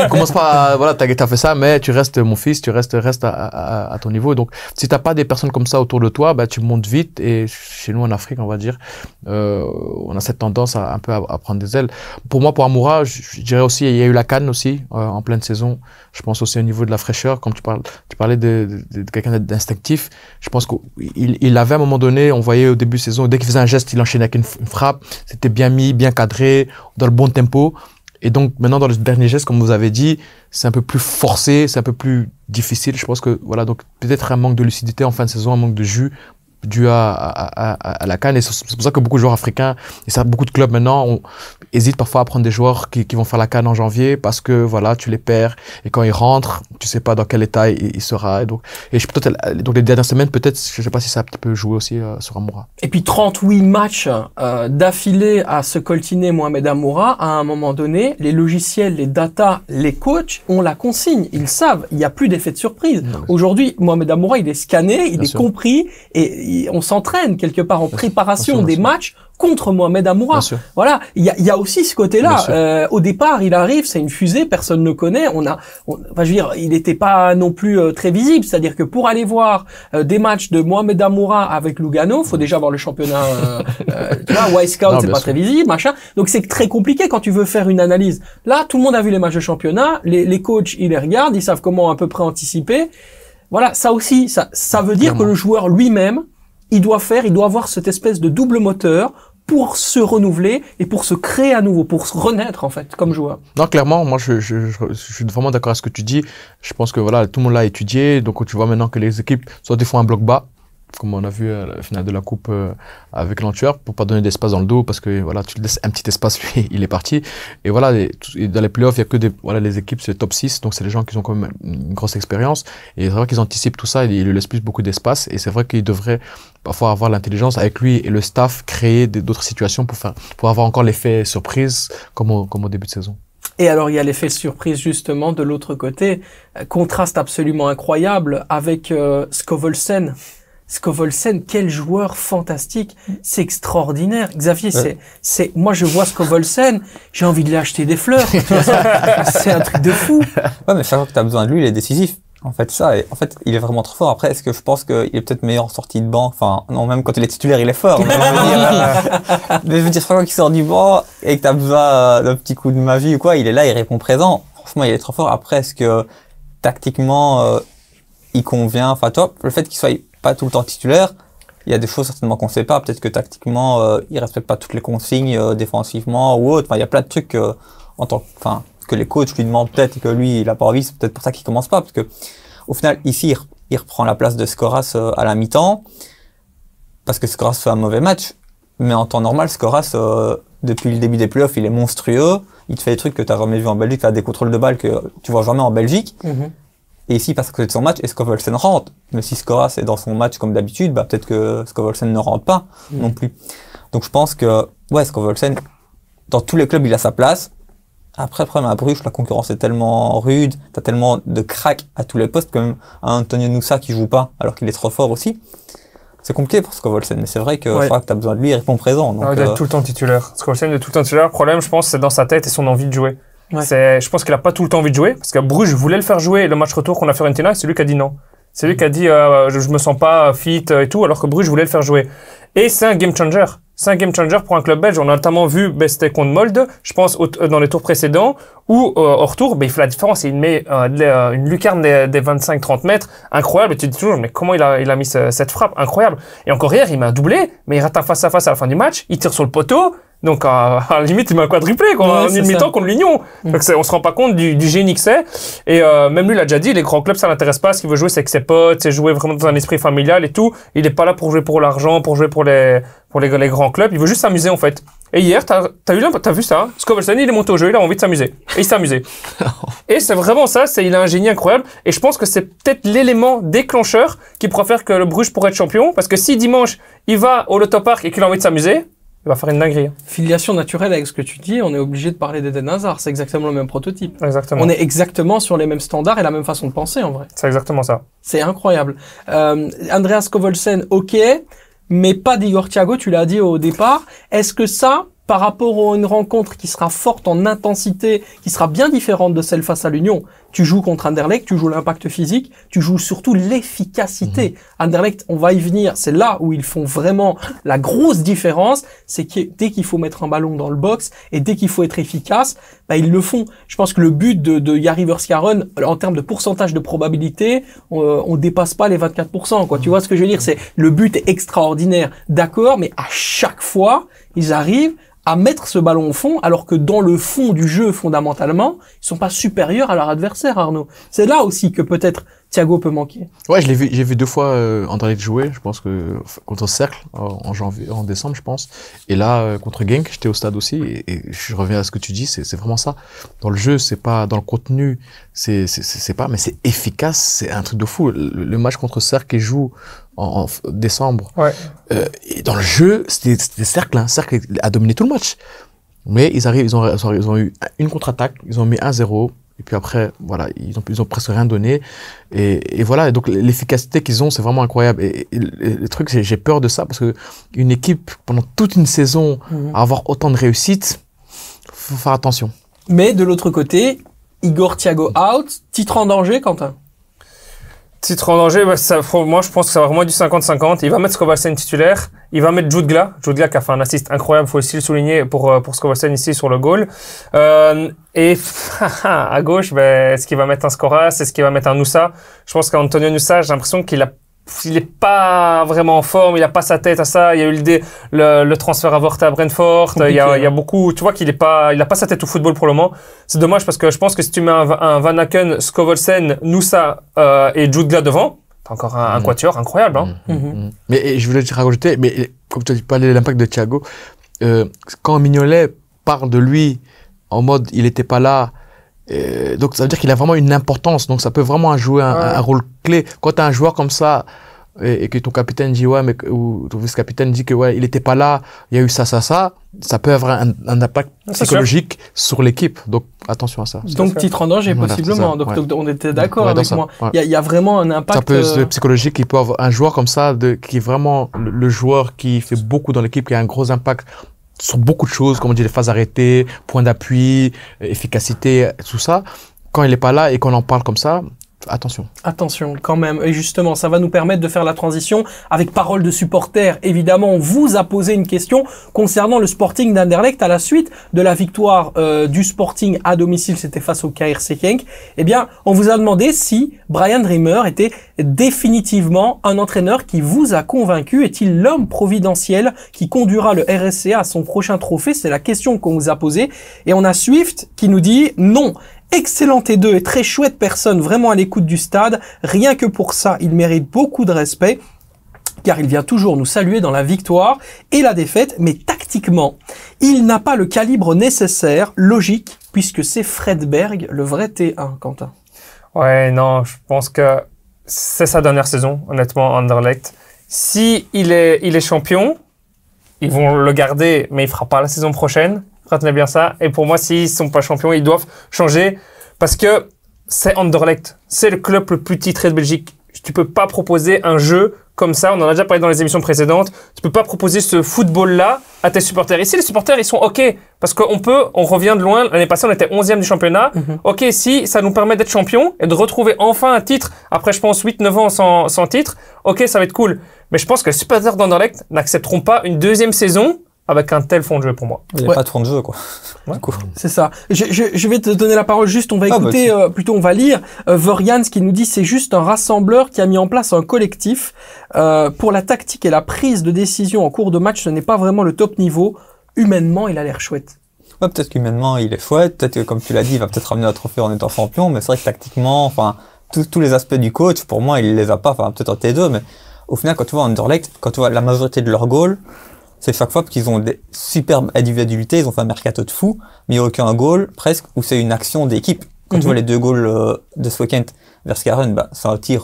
commence pas, voilà, t'as fait ça, mais tu restes mon fils, tu restes à ton niveau. Donc, si t'as pas des personnes comme ça autour de toi, tu montes vite, et chez nous en Afrique, on va dire, on a cette tendance un peu à prendre des ailes. Pour moi, pour Amoura, je dirais aussi, il y a eu la CAN aussi, en pleine saison. Je pense aussi au niveau de la fraîcheur, comme tu parlais de quelqu'un d'instinctif. Je pense qu'il avait à un moment donné, on voyait au début de saison, dès qu'il faisait un geste, il enchaînait avec une frappe. C'était bien mis, bien cadré, dans le bon tempo. Et donc, maintenant, dans le dernier geste, comme vous avez dit, c'est un peu plus forcé, c'est un peu plus difficile. Je pense que, voilà, donc, peut-être un manque de lucidité en fin de saison, un manque de jus, dû à la CAN. Et c'est pour ça que beaucoup de joueurs africains, et ça, beaucoup de clubs maintenant, hésitent parfois à prendre des joueurs qui vont faire la CAN en janvier, parce que, voilà, tu les perds, et quand ils rentrent, tu sais pas dans quel état il sera. Et donc les dernières semaines, peut-être, je sais pas si ça a un petit peu joué aussi sur Amoura. Et puis 38 matchs d'affilée à se coltiner Mohamed Amoura, à un moment donné, les logiciels, les data, les coachs ont la consigne. Ils savent, il n'y a plus d'effet de surprise. Aujourd'hui, Mohamed Amoura, il est scanné, il est compris, et on s'entraîne quelque part en préparation des matchs contre Mohamed Amoura. Voilà, il y a aussi ce côté-là. Au départ, il arrive, c'est une fusée, personne ne connaît. Enfin, je veux dire, il n'était pas non plus très visible. C'est-à-dire que pour aller voir des matchs de Mohamed Amoura avec Lugano, faut déjà voir le championnat. Tu vois, Y-Scout, c'est pas très visible, machin. Donc c'est très compliqué quand tu veux faire une analyse. Là, tout le monde a vu les matchs de championnat. Les coachs, ils les regardent, ils savent comment à peu près anticiper. Voilà, ça aussi, ça veut dire que le joueur lui-même, il doit avoir cette espèce de double moteur pour se renouveler et pour se créer à nouveau, pour se renaître en fait comme joueur. Non, clairement, moi je suis vraiment d'accord avec ce que tu dis. Je pense que voilà, tout le monde l'a étudié, donc tu vois maintenant que les équipes soit des fois un bloc bas, comme on a vu à la finale de la coupe avec l'Antwerp, pour pas donner d'espace dans le dos, parce que voilà, tu laisses un petit espace, lui il est parti. Et voilà, dans les playoffs, il y a que les équipes, c'est top 6, donc c'est les gens qui ont quand même une grosse expérience, et c'est vrai qu'ils anticipent tout ça, ils lui laissent plus beaucoup d'espace, et c'est vrai qu'ils devraient parfois avoir l'intelligence avec lui et le staff, créer d'autres situations pour avoir encore l'effet surprise, comme au début de saison. Et alors, il y a l'effet surprise, justement, de l'autre côté, contraste absolument incroyable avec Skovlsen. Skovlsen, quel joueur fantastique, c'est extraordinaire. Xavier, moi je vois Skovlsen, j'ai envie de lui acheter des fleurs. C'est un truc de fou. Ouais, mais chaque fois que t'as besoin de lui, il est décisif. En fait, il est vraiment trop fort. Après, est-ce que je pense qu'il est peut-être meilleur en sortie de banc? Enfin, non, même quand il est titulaire, il est fort. Mais je veux dire, chaque fois qu'il sort du banc et que t'as besoin d'un petit coup de magie ou quoi, il est là, il répond présent. Franchement, il est trop fort. Après, est-ce que tactiquement, il convient? Enfin, toi, le fait qu'il soit pas tout le temps titulaire, il y a des choses certainement qu'on sait pas. Peut-être que tactiquement, il respecte pas toutes les consignes défensivement ou autre. Enfin, il y a plein de trucs que les coachs lui demandent peut-être et que lui, il a pas envie. C'est peut-être pour ça qu'il commence pas, parce que au final, ici, il reprend la place de Skoras à la mi-temps, parce que Skoras fait un mauvais match. Mais en temps normal, Skoras, depuis le début des playoffs, il est monstrueux. il te fait des trucs que t'as jamais vu en Belgique, t'as des contrôles de balles que tu vois jamais en Belgique. Et ici, parce que c'est de son match, et Scovelsen rentre. Mais si Skoras est dans son match comme d'habitude, bah, peut-être que Scovelsen ne rentre pas non plus. Donc, je pense que, ouais, Scovelsen, dans tous les clubs, il a sa place. Après, problème à Bruges, la concurrence est tellement rude, t'as tellement de cracks à tous les postes, comme Antonio Nusa qui joue pas, alors qu'il est trop fort aussi. C'est compliqué pour Scovelsen, mais c'est vrai que, je crois que t'as besoin de lui, il répond présent. Donc, d'être tout le temps titulaire. Scovelsen est tout le temps titulaire. Le problème, je pense, c'est dans sa tête et son envie de jouer. Je pense qu'il a pas tout le temps envie de jouer, parce que Bruges voulait le faire jouer le match retour qu'on a Fiorentina, c'est lui qui a dit non. C'est lui qui a dit je me sens pas fit et tout, alors que Bruges voulait le faire jouer. Et c'est un game changer. C'est un game changer pour un club belge. On a notamment vu, c'était contre Molde, je pense, dans les tours précédents, où au retour, il fait la différence. Il met une lucarne des 25-30 mètres, incroyable. Et tu te dis toujours, mais comment il a mis cette frappe, incroyable. Et encore hier, il met un doublé, mais il rate un face-à-face à la fin du match, il tire sur le poteau. Donc, à la limite, il met un quadruplé, quoi, en une mi-temps contre l'Union. Donc, on se rend pas compte du génie que c'est. Et, même lui, il a déjà dit, les grands clubs, ça l'intéresse pas. Ce qu'il veut jouer, c'est avec ses potes, c'est jouer vraiment dans un esprit familial et tout. Il est pas là pour jouer pour l'argent, pour jouer pour les grands clubs. Il veut juste s'amuser, en fait. Et hier, t'as vu ça? Scovelsen, il est monté au jeu, il a envie de s'amuser. Et il s'est amusé. Et c'est vraiment ça, il a un génie incroyable. Et je pense que c'est peut-être l'élément déclencheur qui pourra faire que le Bruges pourrait être champion. Parce que si dimanche, il va au Lotto Park et qu'il a envie de s'amuser, il va faire une dinguerie. Filiation naturelle avec ce que tu dis, on est obligé de parler d'Eden Hazard. C'est exactement le même prototype. Exactement. On est exactement sur les mêmes standards et la même façon de penser, en vrai. C'est exactement ça. C'est incroyable. Andreas Scovelsen, ok, mais pas d'Igor Thiago, tu l'as dit au départ. Est-ce que ça, par rapport à une rencontre qui sera forte en intensité, qui sera bien différente de celle face à l'Union, tu joues contre Anderlecht, tu joues l'impact physique, tu joues surtout l'efficacité. Anderlecht, on va y venir, c'est là où ils font vraiment la grosse différence, c'est que dès qu'il faut mettre un ballon dans le box et dès qu'il faut être efficace, ils le font. Je pense que le but de Jari Verskaren, en termes de pourcentage de probabilité, on dépasse pas les 24%, quoi. Tu vois ce que je veux dire? C'est, le but est extraordinaire. D'accord, mais à chaque fois, ils arrivent à mettre ce ballon au fond, alors que dans le fond du jeu, fondamentalement, ils sont pas supérieurs à leur adversaire, Arnaud. C'est là aussi que peut-être Thiago peut manquer. Ouais, j'ai vu 2 fois Anderlecht jouer, je pense que contre Cercle en décembre, je pense. Et là contre Genk, j'étais au stade aussi et je reviens à ce que tu dis, c'est vraiment ça. Dans le jeu, c'est pas dans le contenu, c'est pas, mais c'est efficace, c'est un truc de fou. Le match contre Cercle qui joue en décembre. Ouais. Et dans le jeu, c'était Cercle, hein. Cercle a dominé tout le match. Mais ils ont eu une contre-attaque, ils ont mis 1-0. Et puis après, voilà, ils ont presque rien donné. Et voilà, et donc l'efficacité qu'ils ont, c'est vraiment incroyable. Et le truc, j'ai peur de ça parce que une équipe, pendant toute une saison, à avoir autant de réussite, faut faire attention. Mais de l'autre côté, Igor Thiago out, titre en danger, Quentin? Titre en danger, moi je pense que ça va vraiment du 50-50. Il va mettre Scovelsen titulaire, il va mettre Jutgla qui a fait un assist incroyable, faut aussi le souligner pour Scovelsen ici sur le goal. Et à gauche, est-ce qu'il va mettre un Skoras, est-ce qu'il va mettre un Nusa? Je pense qu'Antonio Nusa, j'ai l'impression qu'il est pas vraiment en forme, il a pas sa tête à ça. Il y a eu le transfert avorté à Brentford. Il y a beaucoup, tu vois qu'il il a pas sa tête au football pour le moment. C'est dommage parce que je pense que si tu mets un Van Aken, Scovelsen, Nusa et Jutgla devant, t'as encore un quatuor incroyable. Hein. Mais je voulais te rajouter, mais comme tu as parlé de l'impact de Thiago, quand Mignolet parle de lui en mode il était pas là. Donc ça veut dire qu'il a vraiment une importance, donc ça peut vraiment jouer un rôle clé. Quand tu as un joueur comme ça et que ton capitaine dit ouais, mais ou ton vice-capitaine dit que ouais, il était pas là, il y a eu ça peut avoir un impact psychologique sur l'équipe. Donc attention à ça. Donc titre en danger possiblement. Donc on était d'accord avec moi. Il y a vraiment un impact. Ça peut être psychologique. Il peut avoir un joueur comme ça qui est vraiment le joueur qui fait beaucoup dans l'équipe, qui a un gros impact sur beaucoup de choses, comme on dit, les phases arrêtées, points d'appui, efficacité, tout ça. Quand il est pas là et qu'on en parle comme ça, attention. Attention, quand même. Et justement, ça va nous permettre de faire la transition avec parole de supporters. Évidemment, on vous a posé une question concernant le Sporting d'Anderlecht à la suite de la victoire du Sporting à domicile, c'était face au KRC Genk. Eh bien, on vous a demandé si Brian Dreamer était définitivement un entraîneur qui vous a convaincu. Est-il l'homme providentiel qui conduira le RSCA à son prochain trophée? C'est la question qu'on vous a posée. Et on a Swift qui nous dit non. Excellent T2 et très chouette personne, vraiment à l'écoute du stade. Rien que pour ça, il mérite beaucoup de respect, car il vient toujours nous saluer dans la victoire et la défaite. Mais tactiquement, tactiquement, il n'a pas le calibre nécessaire, logique, puisque c'est Fred Berg, le vrai T1, Quentin. Ouais, non, je pense que c'est sa dernière saison, honnêtement, Anderlecht. Si il est champion, ils vont le garder, mais il fera pas la saison prochaine. Retenez bien ça. Et pour moi, s'ils sont pas champions, ils doivent changer parce que c'est Anderlecht. C'est le club le plus titré de Belgique. Tu peux pas proposer un jeu comme ça. On en a déjà parlé dans les émissions précédentes. Tu peux pas proposer ce football-là à tes supporters. Ici, les supporters, ils sont OK. Parce on revient de loin. L'année passée, on était 11e du championnat. OK, si ça nous permet d'être champion et de retrouver enfin un titre après, je pense, 8-9 ans sans titre, OK, ça va être cool. Mais je pense que les supporters d'Anderlecht n'accepteront pas une deuxième saison avec un tel fond de jeu pour moi. Il n'y a pas de fond de jeu, quoi. Ouais. C'est ça. Je vais te donner la parole juste, on va écouter, plutôt on va lire Vorians qui nous dit c'est juste un rassembleur qui a mis en place un collectif. Pour la tactique et la prise de décision en cours de match, ce n'est pas vraiment le top niveau. Humainement, il a l'air chouette. Ouais, peut-être qu'humainement, il est chouette. Peut-être que, comme tu l'as dit, il va peut-être ramener un trophée en étant champion. Mais c'est vrai que tactiquement, enfin, tous les aspects du coach, pour moi, il les a pas. Enfin, peut-être en T2, mais au final, quand tu vois Anderlecht, quand tu vois la majorité de leurs goals, c'est chaque fois qu'ils ont des superbes individualités, ils ont fait un mercato de fou, mais il n'y a aucun goal, presque, où c'est une action d'équipe. Quand tu vois les 2 goals de ce week-end vers Skaren, bah, c'est un tir,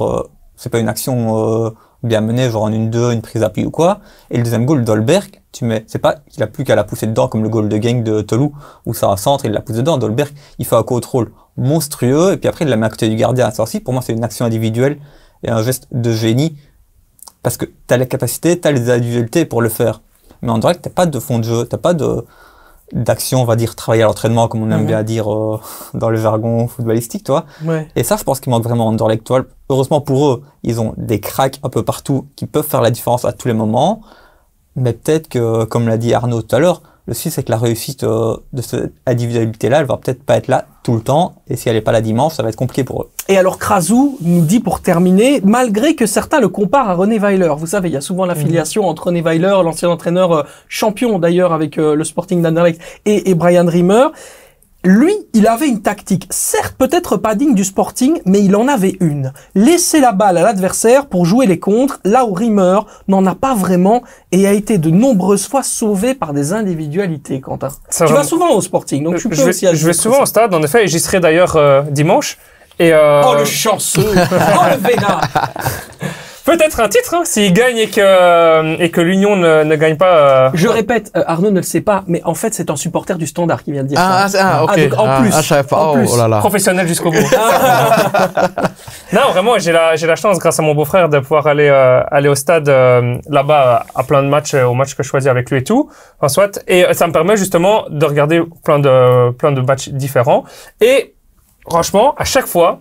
c'est pas une action bien menée, genre en 1-2, une prise d'appui ou quoi. Et le deuxième goal d'Olberg, c'est pas qu'il a plus qu'à la pousser dedans, comme le goal de Genk de Toulouse, où c'est un centre, il la pousse dedans. Dolberg, il fait un contrôle monstrueux, et puis après, il la met à côté du gardien. Ça aussi, pour moi, c'est une action individuelle et un geste de génie, parce que t'as la capacité, t'as les individualités pour le faire. Mais en direct, t'as pas de fond de jeu, t'as pas d'action, on va dire, travailler à l'entraînement, comme on aime bien dire dans le jargon footballistique, toi. Ouais. Et ça, je pense qu'il manque vraiment en Anderlecht, toi. Heureusement pour eux, ils ont des cracks un peu partout qui peuvent faire la différence à tous les moments. Mais peut-être que, comme l'a dit Arnaud tout à l'heure, le souci, c'est que la réussite de cette individualité-là, elle va peut-être pas être là tout le temps. Et si elle est pas là dimanche, ça va être compliqué pour eux. Et alors Krasou nous dit pour terminer, malgré que certains le comparent à René Weiler, vous savez, il y a souvent l'affiliation entre René Weiler, l'ancien entraîneur champion d'ailleurs avec le Sporting d'Anderlecht, et Brian Riemer, lui, il avait une tactique, certes peut-être pas digne du Sporting, mais il en avait une. Laisser la balle à l'adversaire pour jouer les contres, là où Riemer n'en a pas vraiment et a été de nombreuses fois sauvé par des individualités, Quentin. Tu vas souvent au Sporting, donc tu peux aussi... Je vais souvent au stade, en effet, et j'y serai d'ailleurs dimanche. Et Oh le chanceux. Oh le vénard. Peut-être un titre, hein, s'il gagne et que l'Union ne gagne pas. Je répète, Arnaud ne le sait pas, mais en fait c'est un supporter du Standard qui vient de dire ça. Ok. Donc, en plus, je savais pas. en plus. Oh là là. Professionnel jusqu'au bout. Non, vraiment, j'ai la chance, grâce à mon beau-frère, de pouvoir aller au stade là-bas à plein de matchs, aux matchs que je choisis avec lui et tout. Enfin, soit. Et ça me permet justement de regarder plein de matchs différents. Et franchement, à chaque fois,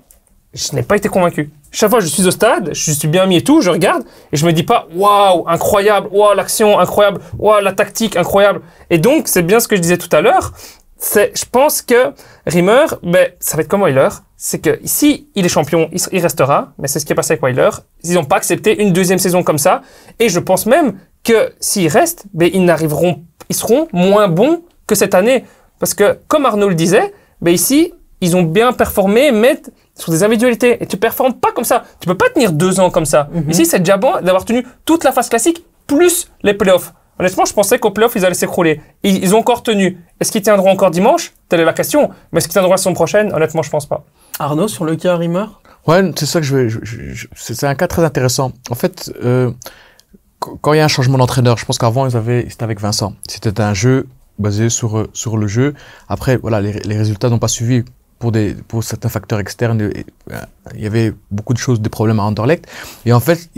je n'ai pas été convaincu. Chaque fois, je suis au stade, je suis bien mis et tout, je regarde et je me dis pas waouh, incroyable, waouh, l'action incroyable, waouh, la tactique incroyable. Et donc, c'est bien ce que je disais tout à l'heure. Je pense que Riemer, ça va être comme Weiler. C'est que ici, il est champion, il restera. Mais c'est ce qui est passé avec Weiler. Ils n'ont pas accepté une deuxième saison comme ça. Et je pense même que s'ils restent, ils seront moins bons que cette année. Parce que, comme Arnaud le disait, ici, ils ont bien performé, mais sur des individualités. Et tu performes pas comme ça. Tu peux pas tenir 2 ans comme ça. Ici, c'est déjà bon d'avoir tenu toute la phase classique, plus les playoffs. Honnêtement, je pensais qu'aux playoffs, ils allaient s'écrouler. Ils ont encore tenu. Est-ce qu'ils tiendront encore dimanche? Telle est la question. Mais est-ce qu'ils tiendront la saison prochaine? Honnêtement, je pense pas. Arnaud, sur le cas Riemer? Ouais, c'est ça que c'est un cas très intéressant. En fait, quand il y a un changement d'entraîneur, je pense qu'avant, c'était avec Vincent. C'était un jeu basé sur le jeu. Après, voilà, les résultats n'ont pas suivi pour certains facteurs externes. Il y avait beaucoup de choses, des problèmes à Anderlecht. Et en fait,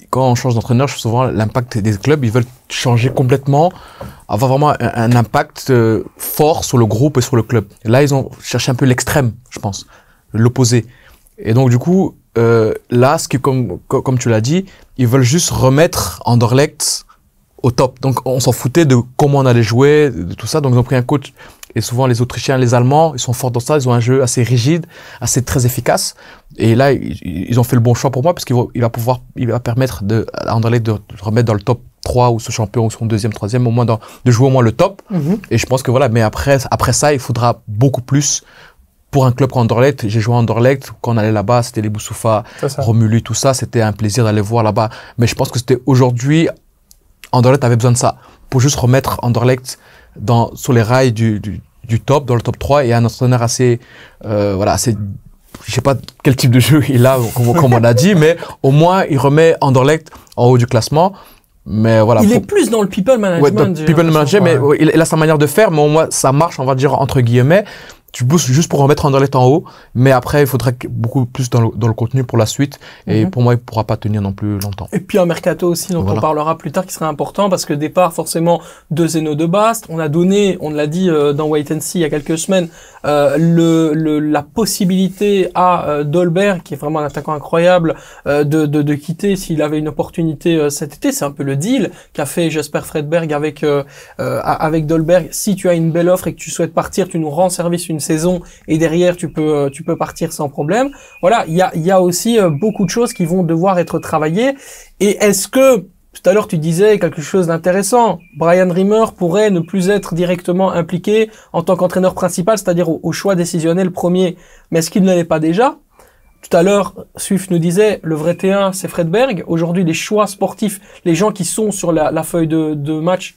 quand on change d'entraîneur, souvent, l'impact des clubs, ils veulent changer complètement, avoir vraiment un impact fort sur le groupe et sur le club. Et là, ils ont cherché un peu l'extrême, je pense, l'opposé. Et donc, du coup, là, comme tu l'as dit, ils veulent juste remettre Anderlecht au top. Donc, on s'en foutait de comment on allait jouer, de tout ça. Donc, ils ont pris un coach. Et souvent, les Autrichiens, les Allemands, ils sont forts dans ça. Ils ont un jeu assez rigide, assez très efficace. Et là, ils ont fait le bon choix pour moi parce qu'il va permettre à Anderlecht de remettre dans le top 3 ou ce champion ou son deuxième, troisième, au moins de jouer au moins le top. Et je pense que voilà. Mais après ça, il faudra beaucoup plus pour un club comme Anderlecht. J'ai joué à Anderlecht. Quand on allait là-bas, c'était les Boussoufa, Romulu, tout ça. C'était un plaisir d'aller voir là-bas. Mais je pense que c'était aujourd'hui, Anderlecht avait besoin de ça pour juste remettre Anderlecht sur les rails du top, dans le top 3, et un entraîneur assez, assez, je sais pas quel type de jeu il a, comme on a dit, mais au moins, il remet Anderlecht en haut du classement. Mais voilà. Il est plus dans le people management. People management, mais il a sa manière de faire, mais au moins, ça marche, on va dire, entre guillemets. Tu boostes juste pour remettre Anderlecht en haut, mais après, il faudrait beaucoup plus dans le contenu pour la suite. Et pour moi, il pourra pas tenir non plus longtemps. Et puis un mercato aussi, dont on parlera plus tard, qui serait important, parce que départ, forcément, de Zeno de Bast. On l'a dit dans Wait and See il y a quelques semaines, la possibilité à Dolberg, qui est vraiment un attaquant incroyable, de quitter s'il avait une opportunité cet été. C'est un peu le deal qu'a fait Jesper Fredberg avec Dolberg. Si tu as une belle offre et que tu souhaites partir, tu nous rends service une saison et derrière tu peux partir sans problème. Voilà, il y a aussi beaucoup de choses qui vont devoir être travaillées. Et est-ce que tout à l'heure tu disais quelque chose d'intéressant, Brian Rimmer pourrait ne plus être directement impliqué en tant qu'entraîneur principal, c'est-à-dire au choix décisionnel premier, mais est-ce qu'il ne l'est pas déjà? Tout à l'heure, Swift nous disait, le vrai T1 c'est Fredberg. Aujourd'hui, les choix sportifs, les gens qui sont sur la feuille de match,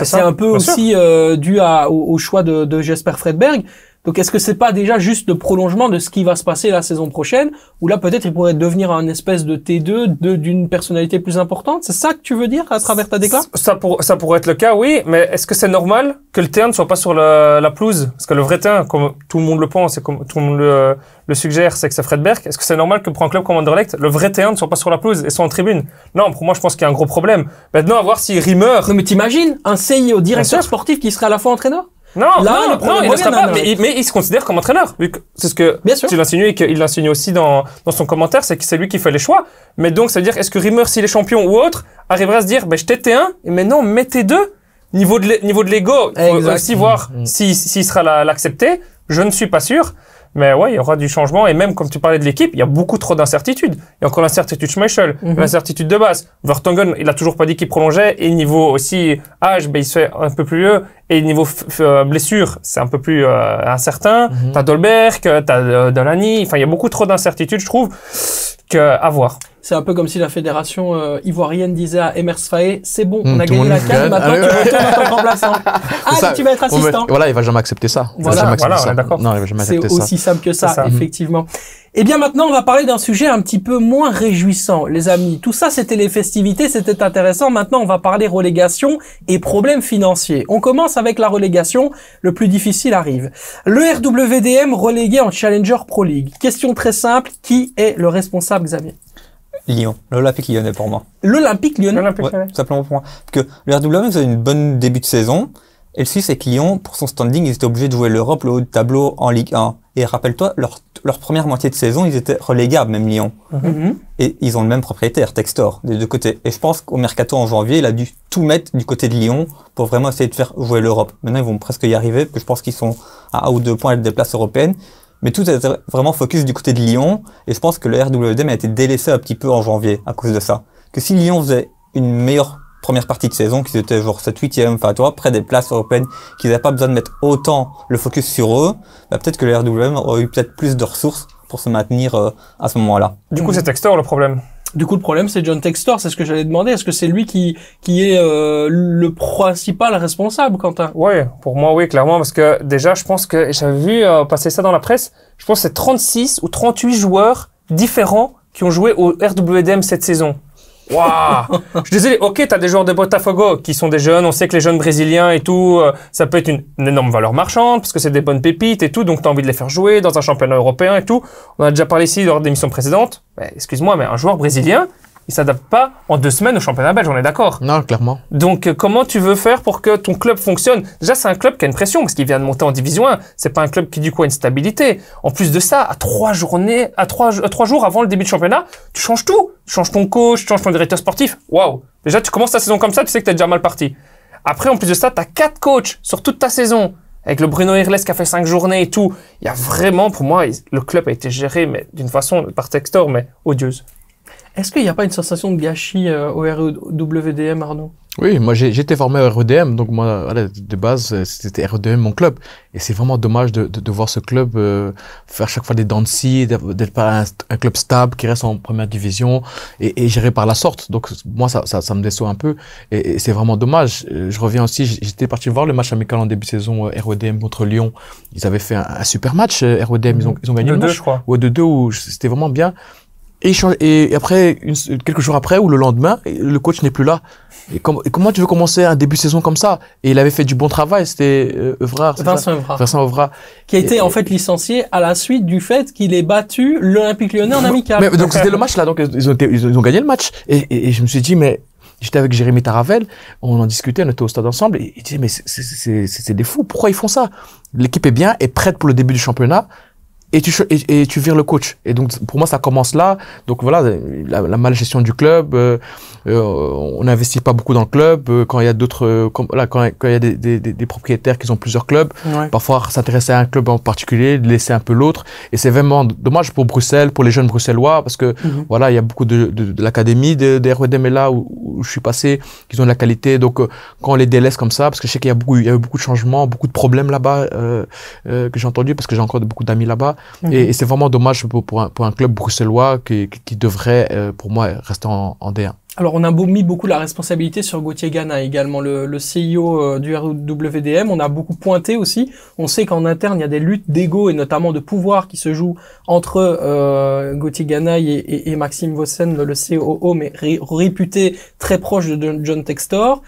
c'est un peu aussi dû au choix de Jesper Fredberg. Donc est-ce que c'est pas déjà juste le prolongement de ce qui va se passer la saison prochaine, où là peut-être il pourrait devenir un espèce de T2 d'une personnalité plus importante? C'est ça que tu veux dire à travers ta déclaration? Ça pourrait être le cas, oui, mais est-ce que c'est normal que le T1 ne soit pas sur la pelouse? Parce que le vrai T1, comme tout le monde le pense et comme tout le monde le suggère, c'est que c'est Fredberg. Est-ce que c'est normal que pour un club comme Anderlecht, le vrai T1 ne soit pas sur la pelouse et soit en tribune? Non, pour moi, je pense qu'il y a un gros problème. Maintenant, à voir si Rimmer... Non, mais t'imagines un CIO, directeur sportif, qui serait à la fois entraîneur? Non, il ne sera pas, mais il se considère comme entraîneur. Vu que c'est ce que tu l'insinues et qu'il l'insinue aussi dans son commentaire, c'est que c'est lui qui fait les choix. Mais donc, ça veut dire, est-ce que Rimmer, s'il est champion ou autre, arrivera à se dire, je t'ai T1, mais non, mets T2. Niveau de l'ego, il faut aussi voir s'il sera l'accepter. Je ne suis pas sûr. Mais ouais, il y aura du changement. Et même, comme tu parlais de l'équipe, il y a beaucoup trop d'incertitudes. Il y a encore l'incertitude Schmeichel, l'incertitude de base. Vertonghen, il a toujours pas dit qu'il prolongeait. Et niveau aussi âge, il se fait un peu plus vieux. Et niveau blessure, c'est un peu plus incertain. T'as Dolberg, t'as Delaney. Enfin, il y a beaucoup trop d'incertitudes, je trouve, à voir. C'est un peu comme si la fédération ivoirienne disait à Emers Faé, c'est bon, on a gagné la CAN, maintenant tu retournes en tant que remplaçant. Allez, tu vas être assistant. Voilà, il va jamais accepter ça. Voilà, on est d'accord. Non, il va jamais accepter ça. C'est aussi simple que ça, effectivement. Eh bien maintenant, on va parler d'un sujet un petit peu moins réjouissant, les amis. Tout ça, c'était les festivités, c'était intéressant. Maintenant, on va parler relégation et problèmes financiers. On commence avec la relégation. Le plus difficile arrive. Le RWDM relégué en Challenger Pro League. Question très simple. Qui est le responsable, Xavier? Lyon, l'Olympique Lyonnais pour moi. L'Olympique Lyonnais. Ouais, simplement pour moi. Parce que le RWDM faisait une bonne début de saison. Et le souci, c'est que Lyon, pour son standing, ils étaient obligés de jouer l'Europe, le haut de tableau en Ligue 1. Et rappelle-toi, leur première moitié de saison, ils étaient relégables, même Lyon. Et ils ont le même propriétaire, Textor, des deux côtés. Et je pense qu'au mercato en janvier, il a dû tout mettre du côté de Lyon pour vraiment essayer de faire jouer l'Europe. Maintenant, ils vont presque y arriver, parce que je pense qu'ils sont à 1 ou 2 points des places européennes. Mais tout est vraiment focus du côté de Lyon. Et je pense que le RWDM a été délaissé un petit peu en janvier à cause de ça. Que si Lyon faisait une meilleure première partie de saison, qu'ils étaient genre 7-8e, enfin toi, près des places européennes, qu'ils n'avaient pas besoin de mettre autant le focus sur eux, bah, peut-être que le RWDM aurait eu peut-être plus de ressources pour se maintenir à ce moment-là. Du coup, c'est Textor le problème. Du coup, le problème, c'est John Textor. C'est ce que j'allais demander. Est-ce que c'est lui qui est le principal responsable, Quentin? Ouais, pour moi, oui, clairement, parce que déjà, je pense que j'avais vu passer ça dans la presse. Je pense que c'est 36 ou 38 joueurs différents qui ont joué au RWDM cette saison. Waouh! Je suis désolé. Ok, t'as des joueurs de Botafogo qui sont des jeunes. On sait que les jeunes brésiliens et tout, ça peut être une énorme valeur marchande parce que c'est des bonnes pépites et tout. Donc t'as envie de les faire jouer dans un championnat européen et tout. On a déjà parlé ici lors d'émissions précédentes. Mais, excuse-moi, mais un joueur brésilien, il s'adapte pas en 2 semaines au championnat belge, on est d'accord? Non, clairement. Donc, comment tu veux faire pour que ton club fonctionne? Déjà, c'est un club qui a une pression parce qu'il vient de monter en division 1. C'est pas un club qui, du coup, a une stabilité. En plus de ça, à 3 jours avant le début du championnat, tu changes tout. Tu changes ton coach, tu changes ton directeur sportif. Waouh! Déjà, tu commences ta saison comme ça, tu sais que t'es déjà mal parti. Après, en plus de ça, t'as 4 coachs sur toute ta saison. Avec le Bruno Irles qui a fait 5 journées et tout. Il y a vraiment, pour moi, le club a été géré, mais d'une façon, par Textor, mais odieuse. Est-ce qu'il n'y a pas une sensation de gâchis au RWDM, Arnaud? Oui, moi j'étais formé au REDM, donc moi voilà, de base c'était REDM mon club, et c'est vraiment dommage de voir ce club faire chaque fois des dents de scie, d'être pas un club stable qui reste en première division et géré par la sorte. Donc moi ça me déçoit un peu, et c'est vraiment dommage. Je reviens aussi, j'étais parti voir le match amical en début de saison REDM contre Lyon. Ils avaient fait un super match REDM, ils ont gagné le match, je crois. Ouais, 2-2, où c'était vraiment bien. Et après, quelques jours après, ou le lendemain, le coach n'est plus là. Et comment tu veux commencer un début de saison comme ça? Et il avait fait du bon travail, c'était Vincent Evrard. Qui a été en fait licencié à la suite du fait qu'il ait battu l'Olympique Lyonnais en amical. Mais, donc c'était le match là, donc ils ont gagné le match. Et je me suis dit, mais j'étais avec Jérémy Taravel, on en discutait, on était au stade ensemble, et il disait, mais c'est des fous, pourquoi ils font ça? L'équipe est bien, est prête pour le début du championnat. Et tu vires le coach. Et donc, pour moi, ça commence là. Donc voilà, la malgestion du club, on n'investit pas beaucoup dans le club. Quand il y a d'autres, quand il y a des propriétaires qui ont plusieurs clubs, parfois s'intéresser à un club en particulier, laisser un peu l'autre. Et c'est vraiment dommage pour Bruxelles, pour les jeunes bruxellois, parce que voilà, il y a beaucoup de l'académie des REDM là où je suis passé, qui ont de la qualité. Donc quand on les délaisse comme ça, parce que je sais qu'il y a eu beaucoup de changements, beaucoup de problèmes là-bas que j'ai entendu, parce que j'ai encore beaucoup d'amis là-bas. Et c'est vraiment dommage pour un club bruxellois qui devrait, pour moi, rester en D1. Alors, on a mis beaucoup la responsabilité sur Gauthier Gana, également le CIO du RWDM. On a beaucoup pointé aussi. On sait qu'en interne, il y a des luttes d'ego et notamment de pouvoir qui se jouent entre Gauthier Ganaï et Maxime Vossen, le COO, mais réputé très proche de John Textor.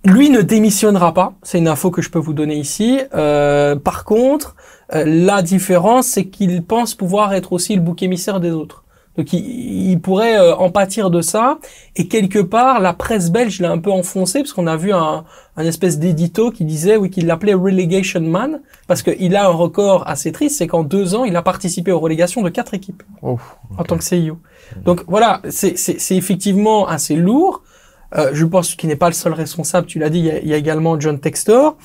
Lui ne démissionnera pas, c'est une info que je peux vous donner ici. Par contre, la différence, c'est qu'il pense pouvoir être aussi le bouc émissaire des autres. Donc il pourrait en pâtir de ça. Et quelque part, la presse belge l'a un peu enfoncé, parce qu'on a vu un espèce d'édito qui disait, oui, qu'il l'appelait Relegation Man, parce qu'il a un record assez triste, c'est qu'en 2 ans, il a participé aux relégations de 4 équipes en tant que CIO. Donc voilà, c'est effectivement assez lourd. Je pense qu'il n'est pas le seul responsable, tu l'as dit, il y a également John Textor.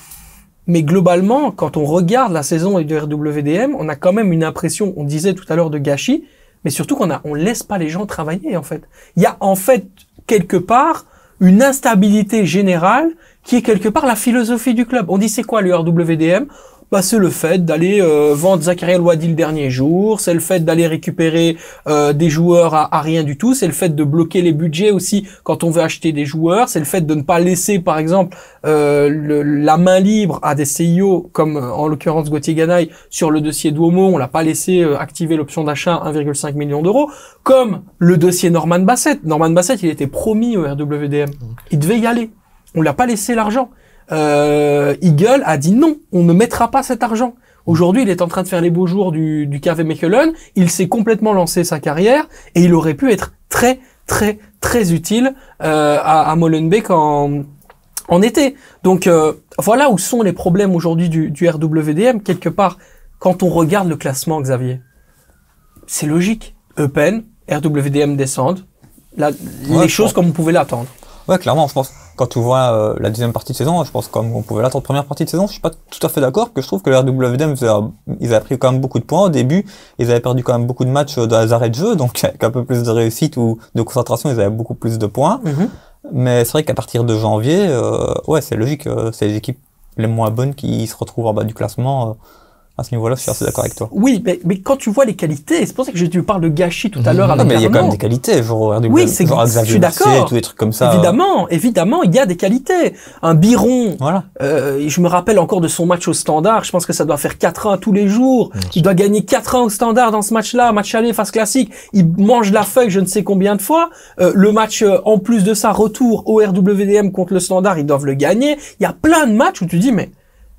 Mais globalement, quand on regarde la saison du RWDM, on a quand même une impression, on disait tout à l'heure, de gâchis, mais surtout on laisse pas les gens travailler, en fait. Il y a, en fait, quelque part, une instabilité générale qui est quelque part la philosophie du club. On dit, c'est quoi le RWDM? Bah, c'est le fait d'aller vendre Zakaria Louadi le dernier jour, c'est le fait d'aller récupérer des joueurs à rien du tout, c'est le fait de bloquer les budgets aussi quand on veut acheter des joueurs, c'est le fait de ne pas laisser par exemple la main libre à des CIO comme en l'occurrence Gauthier Ganaï sur le dossier Duomo, on l'a pas laissé activer l'option d'achat 1,5 million d'euros, comme le dossier Norman Bassett. Norman Bassett, il était promis au RWDM, il devait y aller, on l'a pas laissé l'argent. Eagle a dit non, on ne mettra pas cet argent. Aujourd'hui, il est en train de faire les beaux jours du KV Mechelen. Il s'est complètement lancé sa carrière et il aurait pu être très, très, très utile à Molenbeek en été. Donc voilà où sont les problèmes aujourd'hui du RWDM. Quelque part, quand on regarde le classement, Xavier, c'est logique. Eupen, RWDM descendent. Les choses comme on pouvait l'attendre. Ouais, clairement, je pense, quand tu vois la deuxième partie de saison, je pense comme on pouvait l'attendre première partie de saison, je suis pas tout à fait d'accord, que je trouve que le RWDM, ils avaient pris quand même beaucoup de points au début, ils avaient perdu quand même beaucoup de matchs de hasard et de jeu, donc avec un peu plus de réussite ou de concentration, ils avaient beaucoup plus de points. Mais c'est vrai qu'à partir de janvier, ouais, c'est logique, c'est les équipes les moins bonnes qui se retrouvent en bas du classement. À ce niveau-là, je suis assez d'accord avec toi. Oui, mais quand tu vois les qualités, c'est pour ça que tu parles de gâchis tout à l'heure avec Non, mais il y a Arnaud. quand même des qualités, genre oui, je suis d'accord. Tous des trucs comme ça. Évidemment, il y a des qualités. Un Biron, voilà. Je me rappelle encore de son match au Standard, je pense que ça doit faire 4-1 tous les jours. Il doit gagner 4-1 au Standard dans ce match-là, match aller face classique. Il mange la feuille je ne sais combien de fois. Le match, en plus de ça, retour au RWDM contre le Standard, ils doivent le gagner. Il y a plein de matchs où tu dis, mais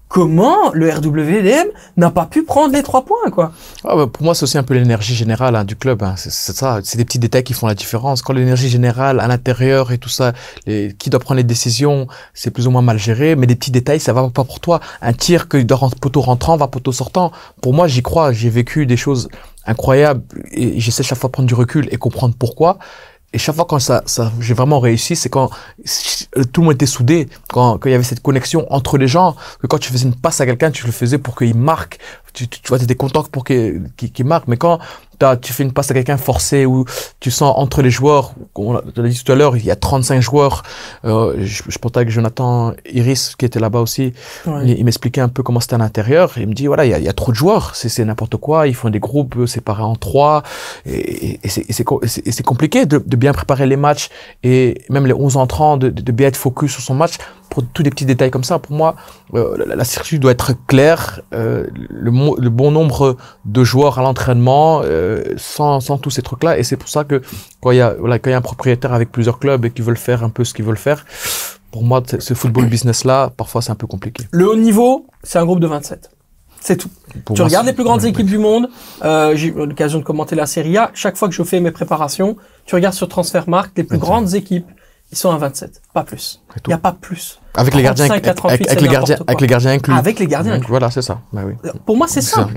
comment le RWDM n'a pas pu prendre les 3 points, quoi? Ah bah pour moi, c'est aussi un peu l'énergie générale du club. C'est ça, c'est des petits détails qui font la différence. Quand l'énergie générale à l'intérieur et tout ça, qui doit prendre les décisions, c'est plus ou moins mal géré. Mais des petits détails, ça va pas pour toi. Un tir que doit poteau rentrant va poteau sortant. Pour moi, j'y crois. J'ai vécu des choses incroyables et j'essaie chaque fois de prendre du recul et comprendre pourquoi. Et chaque fois quand j'ai vraiment réussi, c'est quand tout le monde était soudé, quand il y avait cette connexion entre les gens, que quand tu faisais une passe à quelqu'un, tu le faisais pour qu'il marque, tu vois, t'es content pour qu'il marque. Mais quand tu fais une passe à quelqu'un forcé ou tu sens entre les joueurs, on l'a dit tout à l'heure, il y a 35 joueurs. Je parlais avec Jonathan Iris qui était là-bas aussi. Ouais. Il m'expliquait un peu comment c'était à l'intérieur. Il me dit voilà, il y a trop de joueurs, c'est n'importe quoi. Ils font des groupes séparés en 3 et c'est compliqué de bien préparer les matchs et même les 11 entrants de bien être focus sur son match. Pour tous les petits détails comme ça, pour moi, la stratégie doit être claire, le bon nombre de joueurs à l'entraînement, sans tous ces trucs-là. Et c'est pour ça que quand il y a un propriétaire avec plusieurs clubs et qui veulent faire un peu ce qu'ils veulent faire, pour moi, ce football business-là, parfois c'est un peu compliqué. Le haut niveau, c'est un groupe de 27. C'est tout. Tu regardes les plus grandes équipes du monde. J'ai eu l'occasion de commenter la Serie A. Chaque fois que je fais mes préparations, tu regardes sur Transfermarkt, les plus grandes équipes, ils sont à 27, pas plus. Il n'y a pas plus. Avec les gardiens, avec les gardiens inclus. Avec les gardiens inclus. Voilà, c'est ça. Bah oui. Pour moi, c'est simple.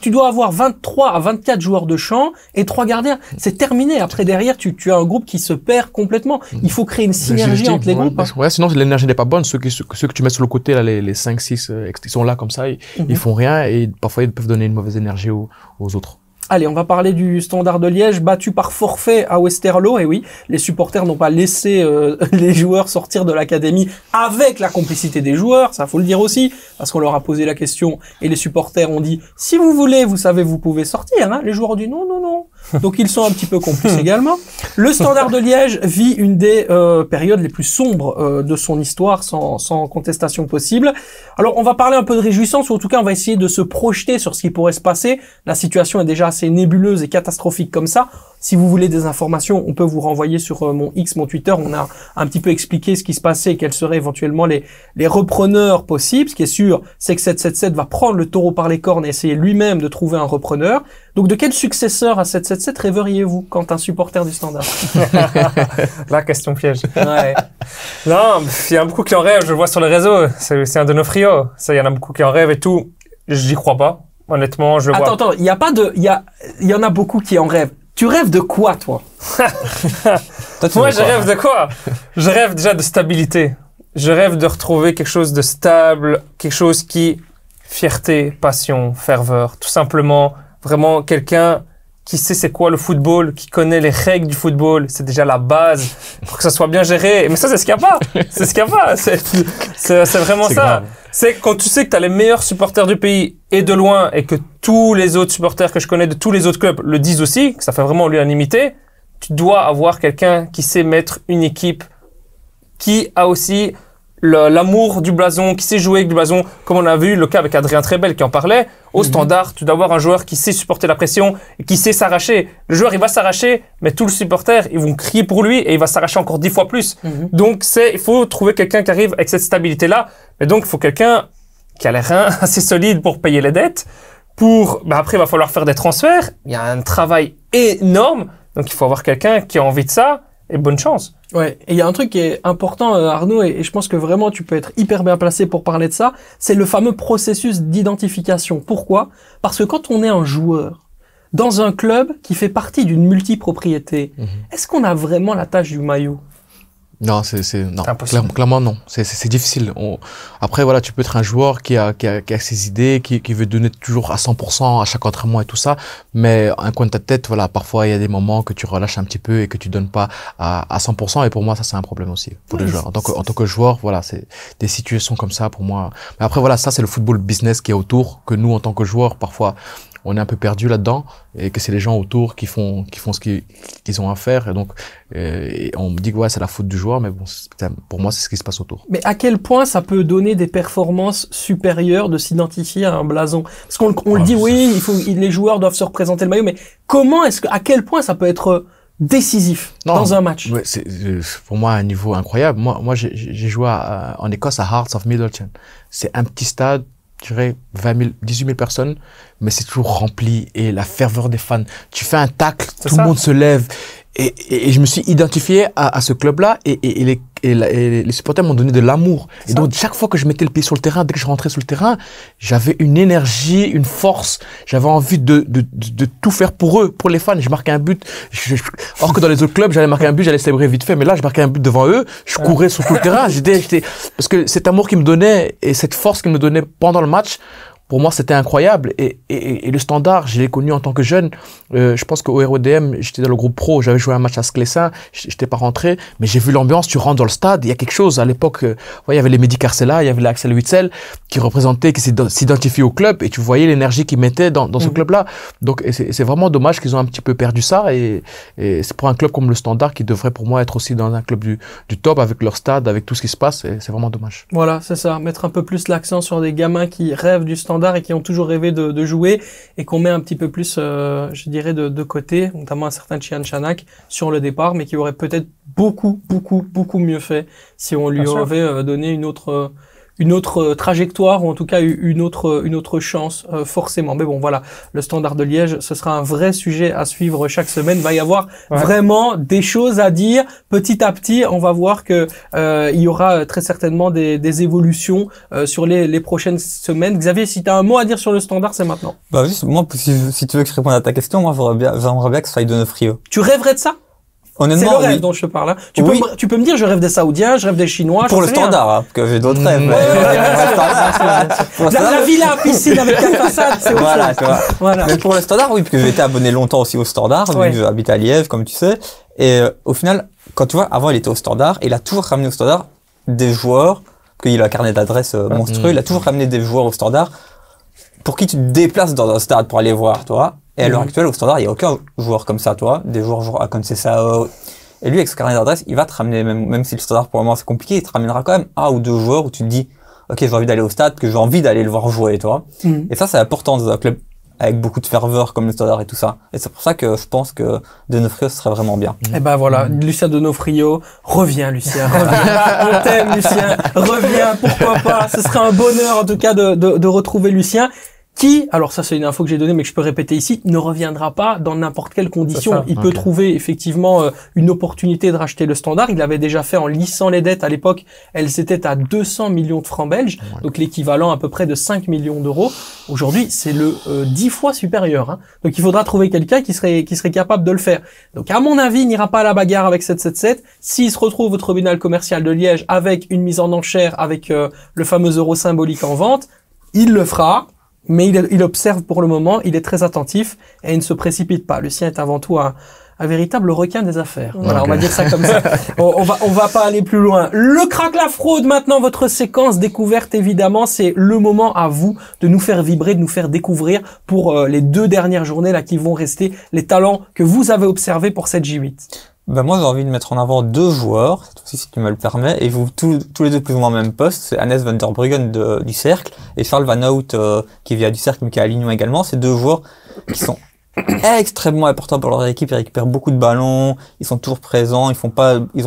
Tu dois avoir 23 à 24 joueurs de champ et 3 gardiens. C'est terminé. Après, derrière, tu as un groupe qui se perd complètement. Il faut créer une synergie entre les groupes. Ouais, sinon, l'énergie n'est pas bonne. Ceux que tu mets sur le côté, là, les 5, 6, ils sont là comme ça, ils font rien et parfois, ils peuvent donner une mauvaise énergie aux autres. Allez, on va parler du Standard de Liège, battu par forfait à Westerlo. Et oui, les supporters n'ont pas laissé les joueurs sortir de l'académie avec la complicité des joueurs, ça faut le dire aussi, parce qu'on leur a posé la question et les supporters ont dit « Si vous voulez, vous savez, vous pouvez sortir. » Les joueurs ont dit « Non, non, non. » Donc ils sont un petit peu complices également. Le Standard de Liège vit une des périodes les plus sombres de son histoire, sans contestation possible. Alors on va parler un peu de réjouissance, ou en tout cas on va essayer de se projeter sur ce qui pourrait se passer. La situation est déjà assez nébuleuse et catastrophique comme ça. Si vous voulez des informations, on peut vous renvoyer sur mon X, mon Twitter. On a un petit peu expliqué ce qui se passait et quels seraient éventuellement les repreneurs possibles. Ce qui est sûr, c'est que 777 va prendre le taureau par les cornes et essayer lui-même de trouver un repreneur. Donc de quel successeur à 777 rêveriez-vous quand un supporter du Standard? La question piège. Ouais. Non, il y a beaucoup qui en rêvent, je le vois sur les réseaux. C'est un de nos frios. Ça, il y en a beaucoup qui en rêvent et tout. J'y crois pas. Honnêtement, je le vois. Attends, il y en a beaucoup qui en rêvent. Tu rêves de quoi, toi? Moi, je rêve de quoi? Je rêve déjà de stabilité. Je rêve de retrouver quelque chose de stable, quelque chose qui, fierté, passion, ferveur, tout simplement, vraiment quelqu'un qui sait c'est quoi le football, qui connaît les règles du football, c'est déjà la base pour que ça soit bien géré. Mais ça, c'est ce qu'il n'y a pas. C'est ce qu'il n'y a pas. C'est vraiment ça. Grave. C'est quand tu sais que tu as les meilleurs supporters du pays et de loin et que tous les autres supporters que je connais de tous les autres clubs le disent aussi, que ça fait vraiment l'unanimité, tu dois avoir quelqu'un qui sait mettre une équipe qui a aussi l'amour du blason, qui sait jouer avec du blason, comme on a vu le cas avec Adrien Trebel qui en parlait. Au Standard, tu dois avoir un joueur qui sait supporter la pression et qui sait s'arracher. Le joueur, il va s'arracher, mais tous les supporters, ils vont crier pour lui et il va s'arracher encore 10 fois plus. Donc, il faut trouver quelqu'un qui arrive avec cette stabilité-là. Mais donc, il faut quelqu'un qui a les reins assez solides pour payer les dettes. Après, il va falloir faire des transferts. Il y a un travail énorme. Donc, il faut avoir quelqu'un qui a envie de ça et bonne chance. Ouais, et il y a un truc qui est important, Arnaud, et je pense que vraiment tu peux être hyper bien placé pour parler de ça, c'est le fameux processus d'identification. Pourquoi? Parce que quand on est un joueur dans un club qui fait partie d'une multipropriété, est-ce qu'on a vraiment la tâche du maillot? Non, non. Clairement, non. C'est difficile. Après, voilà, tu peux être un joueur qui a ses idées, qui veut donner toujours à 100% à chaque entraînement et tout ça. Mais un coin de ta tête, voilà, parfois, il y a des moments que tu relâches un petit peu et que tu donnes pas à 100%. Et pour moi, ça, c'est un problème aussi pour les joueurs. En tant que joueur, voilà, c'est des situations comme ça pour moi. Mais après, voilà, ça, c'est le football business qui est autour, que nous, en tant que joueurs, parfois, on est un peu perdu là-dedans et que c'est les gens autour qui font ce qu'ils ont à faire. Et donc, et on me dit que ouais, c'est la faute du joueur, mais bon, pour moi, c'est ce qui se passe autour. Mais à quel point ça peut donner des performances supérieures de s'identifier à un blason? Parce qu'on le dit, oui, les joueurs doivent se représenter le maillot, mais à quel point ça peut être décisif dans un match? Ouais, c'est pour moi un niveau incroyable. Moi, j'ai joué en Écosse à Hearts of Middleton. C'est un petit stade, je dirais 18 000 personnes, mais c'est toujours rempli et la ferveur des fans. Tu fais un tacle, tout le monde se lève et je me suis identifié à ce club-là et les supporters m'ont donné de l'amour. Et donc chaque fois que je mettais le pied sur le terrain, dès que je rentrais sur le terrain, j'avais une énergie, une force. J'avais envie de tout faire pour eux, pour les fans. Je marquais un but. Or que dans les autres clubs, j'allais marquer un but, j'allais célébrer vite fait. Mais là, je marquais un but devant eux. Je courais sur tout le terrain. J'étais parce que cet amour qu'ils me donnaient et cette force qu'ils me donnaient pendant le match, pour moi, c'était incroyable. Et le Standard, je l'ai connu en tant que jeune. Je pense qu'au RODM, j'étais dans le groupe pro, j'avais joué un match à Sclessin, j'étais pas rentré, mais j'ai vu l'ambiance, tu rentres dans le stade, il y a quelque chose. À l'époque, il y avait les Mehdi Carcella, il y avait l'Axel Witsel, qui représentaient, qui s'identifiaient au club, et tu voyais l'énergie qu'ils mettaient dans ce club-là. Donc, c'est vraiment dommage qu'ils ont un petit peu perdu ça, et c'est pour un club comme le Standard qui devrait pour moi être aussi dans un club du top, avec leur stade, avec tout ce qui se passe, et c'est vraiment dommage. Voilà, c'est ça. Mettre un peu plus l'accent sur des gamins qui rêvent du Standard et qui ont toujours rêvé de jouer, et qu'on met un petit peu plus, je dirais, de côté, notamment un certain Chian Chanak sur le départ, mais qui aurait peut-être beaucoup mieux fait si on lui avait donné une autre trajectoire, ou en tout cas une autre chance, forcément. Mais bon, voilà, le Standard de Liège, ce sera un vrai sujet à suivre chaque semaine. Il va y avoir vraiment des choses à dire. Petit à petit, on va voir que il y aura très certainement des évolutions sur les prochaines semaines. Xavier, si tu as un mot à dire sur le Standard, c'est maintenant. Bah juste, moi, si tu veux que je réponde à ta question, moi, j'aimerais bien que ce soit Donofrio. Tu rêverais de ça? Honnêtement, c'est le rêve dont je te parle. Hein. Tu peux me dire, je rêve des Saoudiens, je rêve des Chinois. Pour le Standard, hein, parce que j'ai d'autres rêves. La villa à piscine avec la façade, c'est autre chose. Tu vois. Voilà. Mais pour le Standard, oui, parce que j'ai été abonné longtemps aussi au Standard, vu que j'habite à Liège, comme tu sais. Et au final, quand tu vois, avant, il était au Standard, et il a toujours ramené au Standard des joueurs, parce qu'il a un carnet d'adresses monstrueux, il a toujours ramené des joueurs au Standard, pour qui tu te déplaces dans un stade pour aller voir, tu vois. Et à l'heure actuelle, au Standard, il n'y a aucun joueur comme ça, toi. Des joueurs à Conceição. Et lui, avec ce carnet d'adresse, il va te ramener, même si le Standard, pour le moment, c'est compliqué, il te ramènera quand même un ou deux joueurs où tu te dis, OK, j'ai envie d'aller au stade, que j'ai envie d'aller le voir jouer, toi. Et ça, c'est important dans un club avec beaucoup de ferveur comme le Standard et tout ça. Et c'est pour ça que je pense que Donofrio, ce serait vraiment bien. Et ben voilà, Lucien Donofrio, reviens Lucien, reviens. On t'aime Lucien, reviens, pourquoi pas. Ce serait un bonheur en tout cas de retrouver Lucien. Qui, alors ça c'est une info que j'ai donnée mais que je peux répéter ici, ne reviendra pas dans n'importe quelle condition. Il peut trouver effectivement une opportunité de racheter le Standard. Il l'avait déjà fait en lissant les dettes à l'époque. Elles étaient à 200 millions de francs belges, donc l'équivalent à peu près de 5 millions d'euros. Aujourd'hui, c'est le 10 fois supérieur. Hein. Donc il faudra trouver quelqu'un qui serait capable de le faire. Donc à mon avis, il n'ira pas à la bagarre avec 777. S'il se retrouve au tribunal commercial de Liège avec une mise en enchère, avec le fameux euro symbolique en vente, il le fera. Mais il observe pour le moment, il est très attentif et il ne se précipite pas. Lucien est avant tout un véritable requin des affaires. Voilà, on va dire ça comme ça. On va pas aller plus loin. Le crack la fraude, maintenant, votre séquence découverte, évidemment, c'est le moment à vous de nous faire vibrer, de nous faire découvrir pour les 2 dernières journées là qui vont rester, les talents que vous avez observés pour cette J8. Ben moi, j'ai envie de mettre en avant 2 joueurs, cette fois-ci, si tu me le permets, et vous, tous les 2 plus ou moins au même poste. C'est Hannes van der Bruggen du Cercle et Charles Van Hout, qui vient du Cercle mais qui est à Lignon également. C'est 2 joueurs qui sont extrêmement importants pour leur équipe. Ils récupèrent beaucoup de ballons, ils sont toujours présents, ils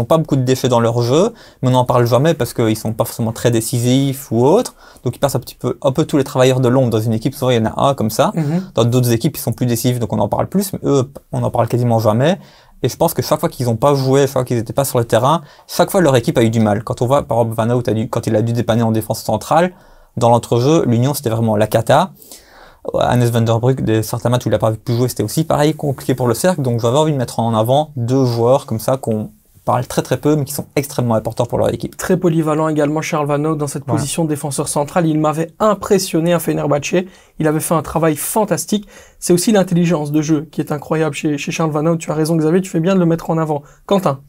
ont pas beaucoup de déchets dans leur jeu, mais on n'en parle jamais parce qu'ils sont pas forcément très décisifs ou autres. Donc ils passent un peu tous les travailleurs de l'ombre dans une équipe. Souvent il y en a un comme ça. Dans d'autres équipes, ils sont plus décisifs, donc on en parle plus, mais eux, on en parle quasiment jamais. Et je pense que chaque fois qu'ils n'ont pas joué, chaque fois qu'ils n'étaient pas sur le terrain, chaque fois leur équipe a eu du mal. Quand on voit, par exemple, Van Hout quand il a dû dépanner en défense centrale, dans l'entrejeu, l'Union c'était vraiment la cata. Hannes van der Bruggen, certains matchs où il n'a pas pu jouer, c'était aussi pareil, compliqué pour le Cercle. Donc j'avais envie de mettre en avant 2 joueurs comme ça qu'on parle très peu, mais qui sont extrêmement importants pour leur équipe. Très polyvalent également Charles Van Hout dans cette position de défenseur central. Il m'avait impressionné à Fenerbahçe. Il avait fait un travail fantastique. C'est aussi l'intelligence de jeu qui est incroyable chez Charles Van Hout. Tu as raison Xavier, tu fais bien de le mettre en avant. Quentin.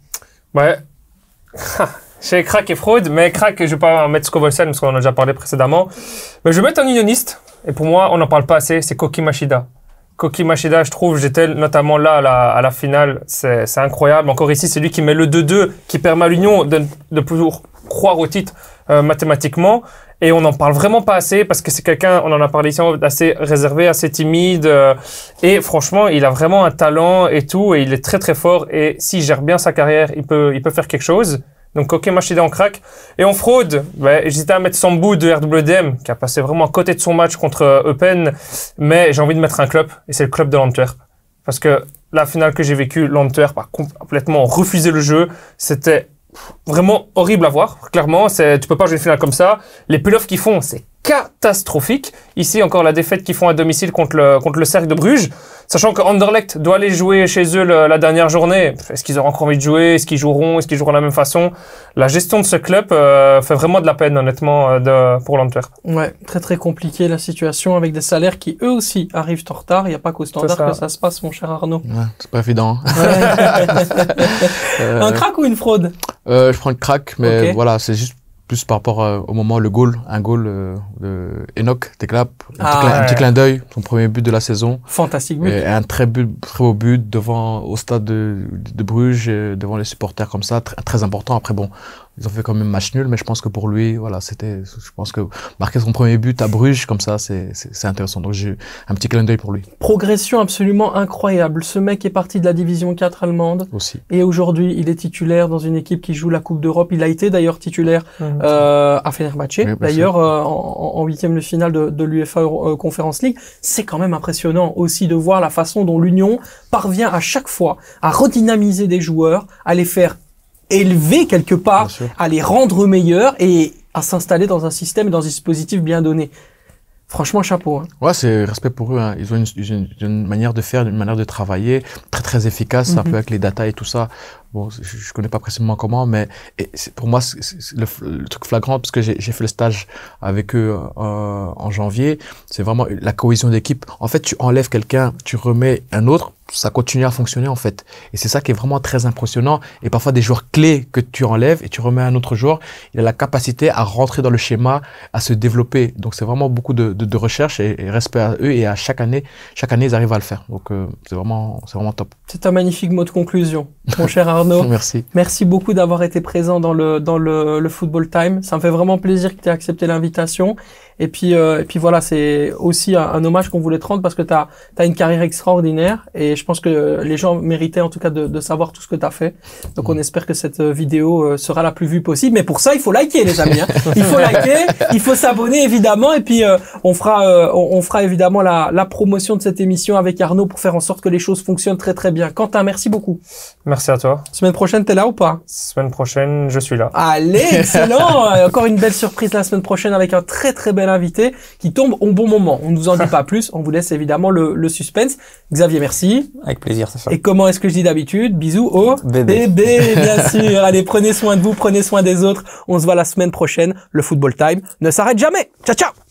Ouais. Chez Crack et Fraude, mais Crack, je vais pas mettre Scovolsen parce qu'on en a déjà parlé précédemment. Mais je vais mettre un unioniste. Et pour moi, on n'en parle pas assez, c'est Koki Machida. Koki Machida, je trouve, j'étais notamment là à la finale, c'est incroyable. Encore ici, c'est lui qui met le 2-2, qui permet à l'Union de toujours croire au titre mathématiquement. Et on n'en parle vraiment pas assez parce que c'est quelqu'un, on en a parlé ici, assez réservé, assez timide. Et franchement, il a vraiment un talent et tout, et il est très fort. Et s'il gère bien sa carrière, il peut faire quelque chose. Donc Koki Machida en crack. Et en fraude, j'hésitais à mettre Sambou de RWDM, qui a passé vraiment à côté de son match contre Eupen, mais j'ai envie de mettre un club, et c'est le club de l'Antwerp. Parce que la finale que j'ai vécue, l'Antwerp a complètement refusé le jeu. C'était vraiment horrible à voir, clairement. Tu peux pas jouer une finale comme ça. Les playoffs qu'ils font, c'est catastrophique. Ici, encore la défaite qu'ils font à domicile contre le Cercle de Bruges. Sachant que Anderlecht doit aller jouer chez eux la dernière journée. Est-ce qu'ils auront encore envie de jouer? Est-ce qu'ils joueront? Est-ce qu'ils joueront de la même façon? La gestion de ce club fait vraiment de la peine, honnêtement, pour l'Antwerp. Ouais, très très compliqué la situation avec des salaires qui eux aussi arrivent en retard. Il n'y a pas qu'au standard que ça se passe, mon cher Arnaud. Ouais, c'est pas évident. Un crack ou une fraude? Je prends le crack, mais Ok. voilà, c'est juste plus par rapport au moment, un goal de Enoch Teklap, un petit clin d'œil, son premier but de la saison. Fantastique but. Et un très beau but au stade de Bruges, devant les supporters comme ça, très important. Après bon, ils ont fait quand même match nul, mais je pense que pour lui, voilà, je pense que marquer son premier but à Bruges comme ça, c'est intéressant. Donc j'ai un petit clin d'œil pour lui. Progression absolument incroyable. Ce mec est parti de la division 4 allemande. Aussi. Et aujourd'hui, il est titulaire dans une équipe qui joue la Coupe d'Europe. Il a été d'ailleurs titulaire à Fenerbahçe, Oui, bien d'ailleurs en huitième de finale de l'UEFA Conference League. C'est quand même impressionnant aussi de voir la façon dont l'Union parvient à chaque fois à redynamiser des joueurs, à les faire élever quelque part, à les rendre meilleurs et à s'installer dans un système et dans un dispositif bien donné. Franchement, chapeau. Hein. Ouais, c'est respect pour eux. Hein. Ils ont une manière de faire, une manière de travailler très très efficace, un peu avec les data et tout ça. Bon, je connais pas précisément comment, mais pour moi, c'est le truc flagrant, parce que j'ai fait le stage avec eux en janvier. C'est vraiment la cohésion d'équipe. En fait, tu enlèves quelqu'un, tu remets un autre, ça continue à fonctionner en fait. Et c'est ça qui est vraiment très impressionnant. Et parfois des joueurs clés que tu enlèves et tu remets un autre joueur, il a la capacité à rentrer dans le schéma, à se développer. Donc c'est vraiment beaucoup de recherche et respect à eux, et à chaque année ils arrivent à le faire. Donc c'est vraiment top. C'est un magnifique mot de conclusion, mon cher Arnaud. Merci. Merci beaucoup d'avoir été présent dans le Football Time. Ça me fait vraiment plaisir que tu aies accepté l'invitation. Et puis voilà, c'est aussi un hommage qu'on voulait te rendre parce que t'as une carrière extraordinaire et je pense que les gens méritaient en tout cas de savoir tout ce que t'as fait. Donc on espère que cette vidéo sera la plus vue possible. Mais pour ça, il faut liker, les amis. Hein. Il faut liker, il faut s'abonner évidemment et puis on fera évidemment la promotion de cette émission avec Arnaud pour faire en sorte que les choses fonctionnent très très bien. Quentin, merci beaucoup. Merci à toi. Semaine prochaine, t'es là ou pas? Semaine prochaine, je suis là. Allez, excellent. Encore une belle surprise la semaine prochaine avec un très très bel invité qui tombe au bon moment. On ne vous en dit pas plus, on vous laisse évidemment le suspense. Xavier, merci. Avec plaisir, c'est ça. Et comment est-ce que je dis d'habitude? Bisous au bébé, bien sûr. Allez, prenez soin de vous, prenez soin des autres. On se voit la semaine prochaine. Le Football Time ne s'arrête jamais. Ciao, ciao.